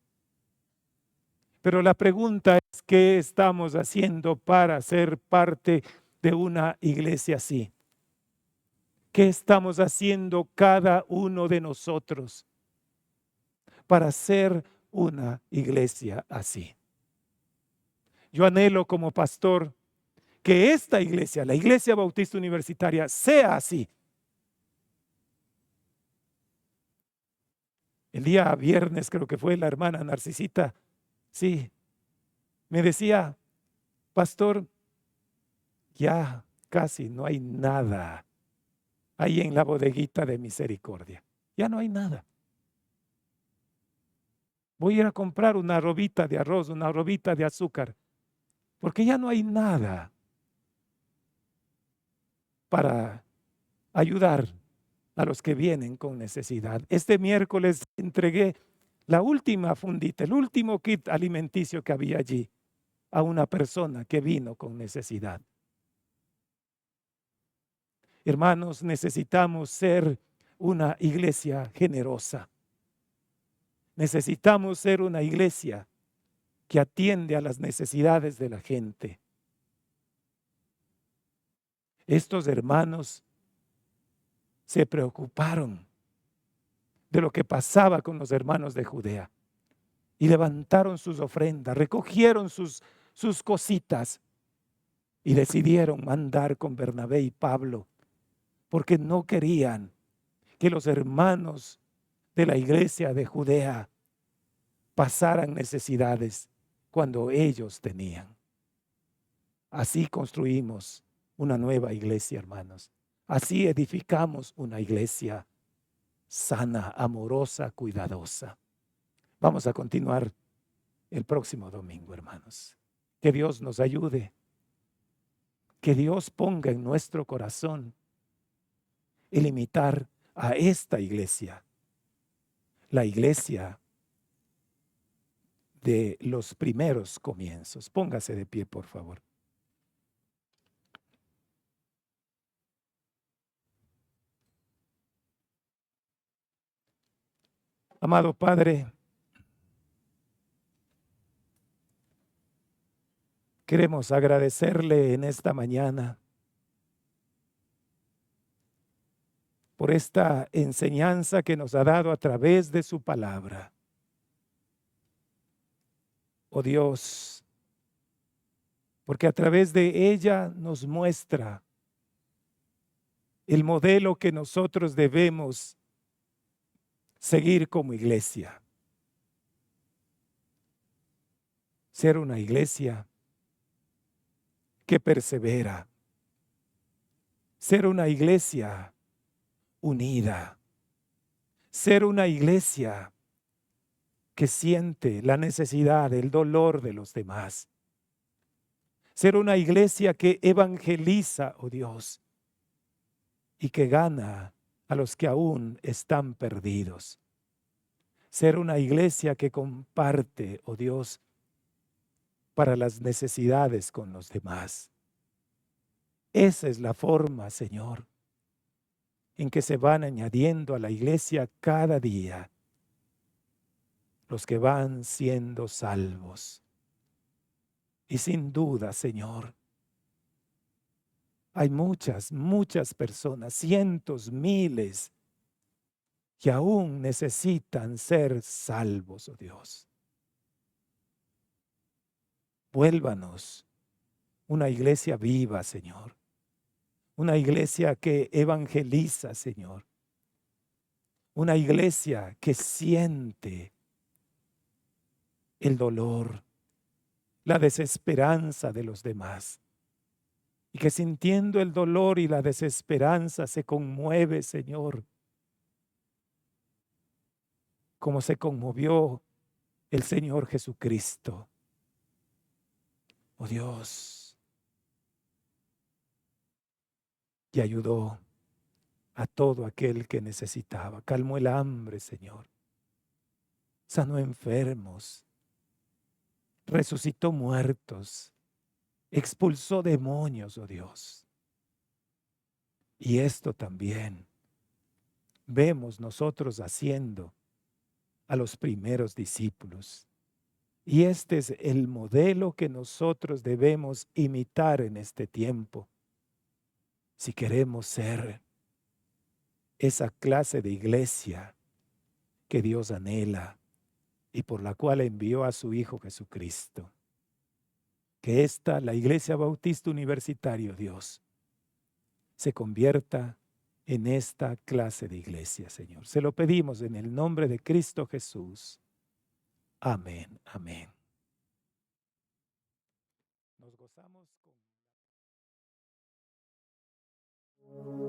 Pero la pregunta es, ¿qué estamos haciendo para ser parte de una iglesia así? ¿Qué estamos haciendo cada uno de nosotros para ser una iglesia así? Yo anhelo como pastor que esta iglesia, la Iglesia Bautista Universitaria, sea así. El día viernes, creo que fue, la hermana Narcisita, sí, me decía: pastor, ya casi no hay nada ahí en la bodeguita de Misericordia. Ya no hay nada. Voy a ir a comprar una robita de arroz, una robita de azúcar, porque ya no hay nada para ayudar a los que vienen con necesidad. Este miércoles entregué la última fundita, el último kit alimenticio que había allí a una persona que vino con necesidad. Hermanos, necesitamos ser una iglesia generosa. Necesitamos ser una iglesia que atiende a las necesidades de la gente. Estos hermanos se preocuparon de lo que pasaba con los hermanos de Judea y levantaron sus ofrendas, recogieron sus cositas y decidieron mandar con Bernabé y Pablo, porque no querían que los hermanos de la iglesia de Judea pasaran necesidades cuando ellos tenían. Así construimos una nueva iglesia, hermanos. Así edificamos una iglesia sana, amorosa, cuidadosa. Vamos a continuar el próximo domingo, hermanos. Que Dios nos ayude. Que Dios ponga en nuestro corazón el imitar a esta iglesia, la iglesia de los primeros comienzos. Póngase de pie, por favor. Amado Padre, queremos agradecerle en esta mañana por esta enseñanza que nos ha dado a través de su palabra. Oh Dios, porque a través de ella nos muestra el modelo que nosotros debemos seguir como iglesia. Ser una iglesia que persevera. Ser una iglesia unida. Ser una iglesia que siente la necesidad, el dolor de los demás. Ser una iglesia que evangeliza, oh Dios, y que gana a los que aún están perdidos. Ser una iglesia que comparte, oh Dios, para las necesidades con los demás. Esa es la forma, Señor, en que se van añadiendo a la iglesia cada día los que van siendo salvos. Y sin duda, Señor, hay muchas personas, cientos, miles, que aún necesitan ser salvos, oh Dios. Vuélvanos una iglesia viva, Señor. Una iglesia que evangeliza, Señor. Una iglesia que siente el dolor, la desesperanza de los demás. Y que sintiendo el dolor y la desesperanza se conmueve, Señor, como se conmovió el Señor Jesucristo. Oh Dios, y ayudó a todo aquel que necesitaba. Calmó el hambre, Señor. Sanó enfermos. Resucitó muertos. Expulsó demonios, oh Dios. Y esto también vemos nosotros haciendo a los primeros discípulos. Y este es el modelo que nosotros debemos imitar en este tiempo. Si queremos ser esa clase de iglesia que Dios anhela y por la cual envió a su Hijo Jesucristo. Que esta, la Iglesia Bautista Universitario, Dios, se convierta en esta clase de iglesia, Señor. Se lo pedimos en el nombre de Cristo Jesús. Amén, amén. Nos gozamos con...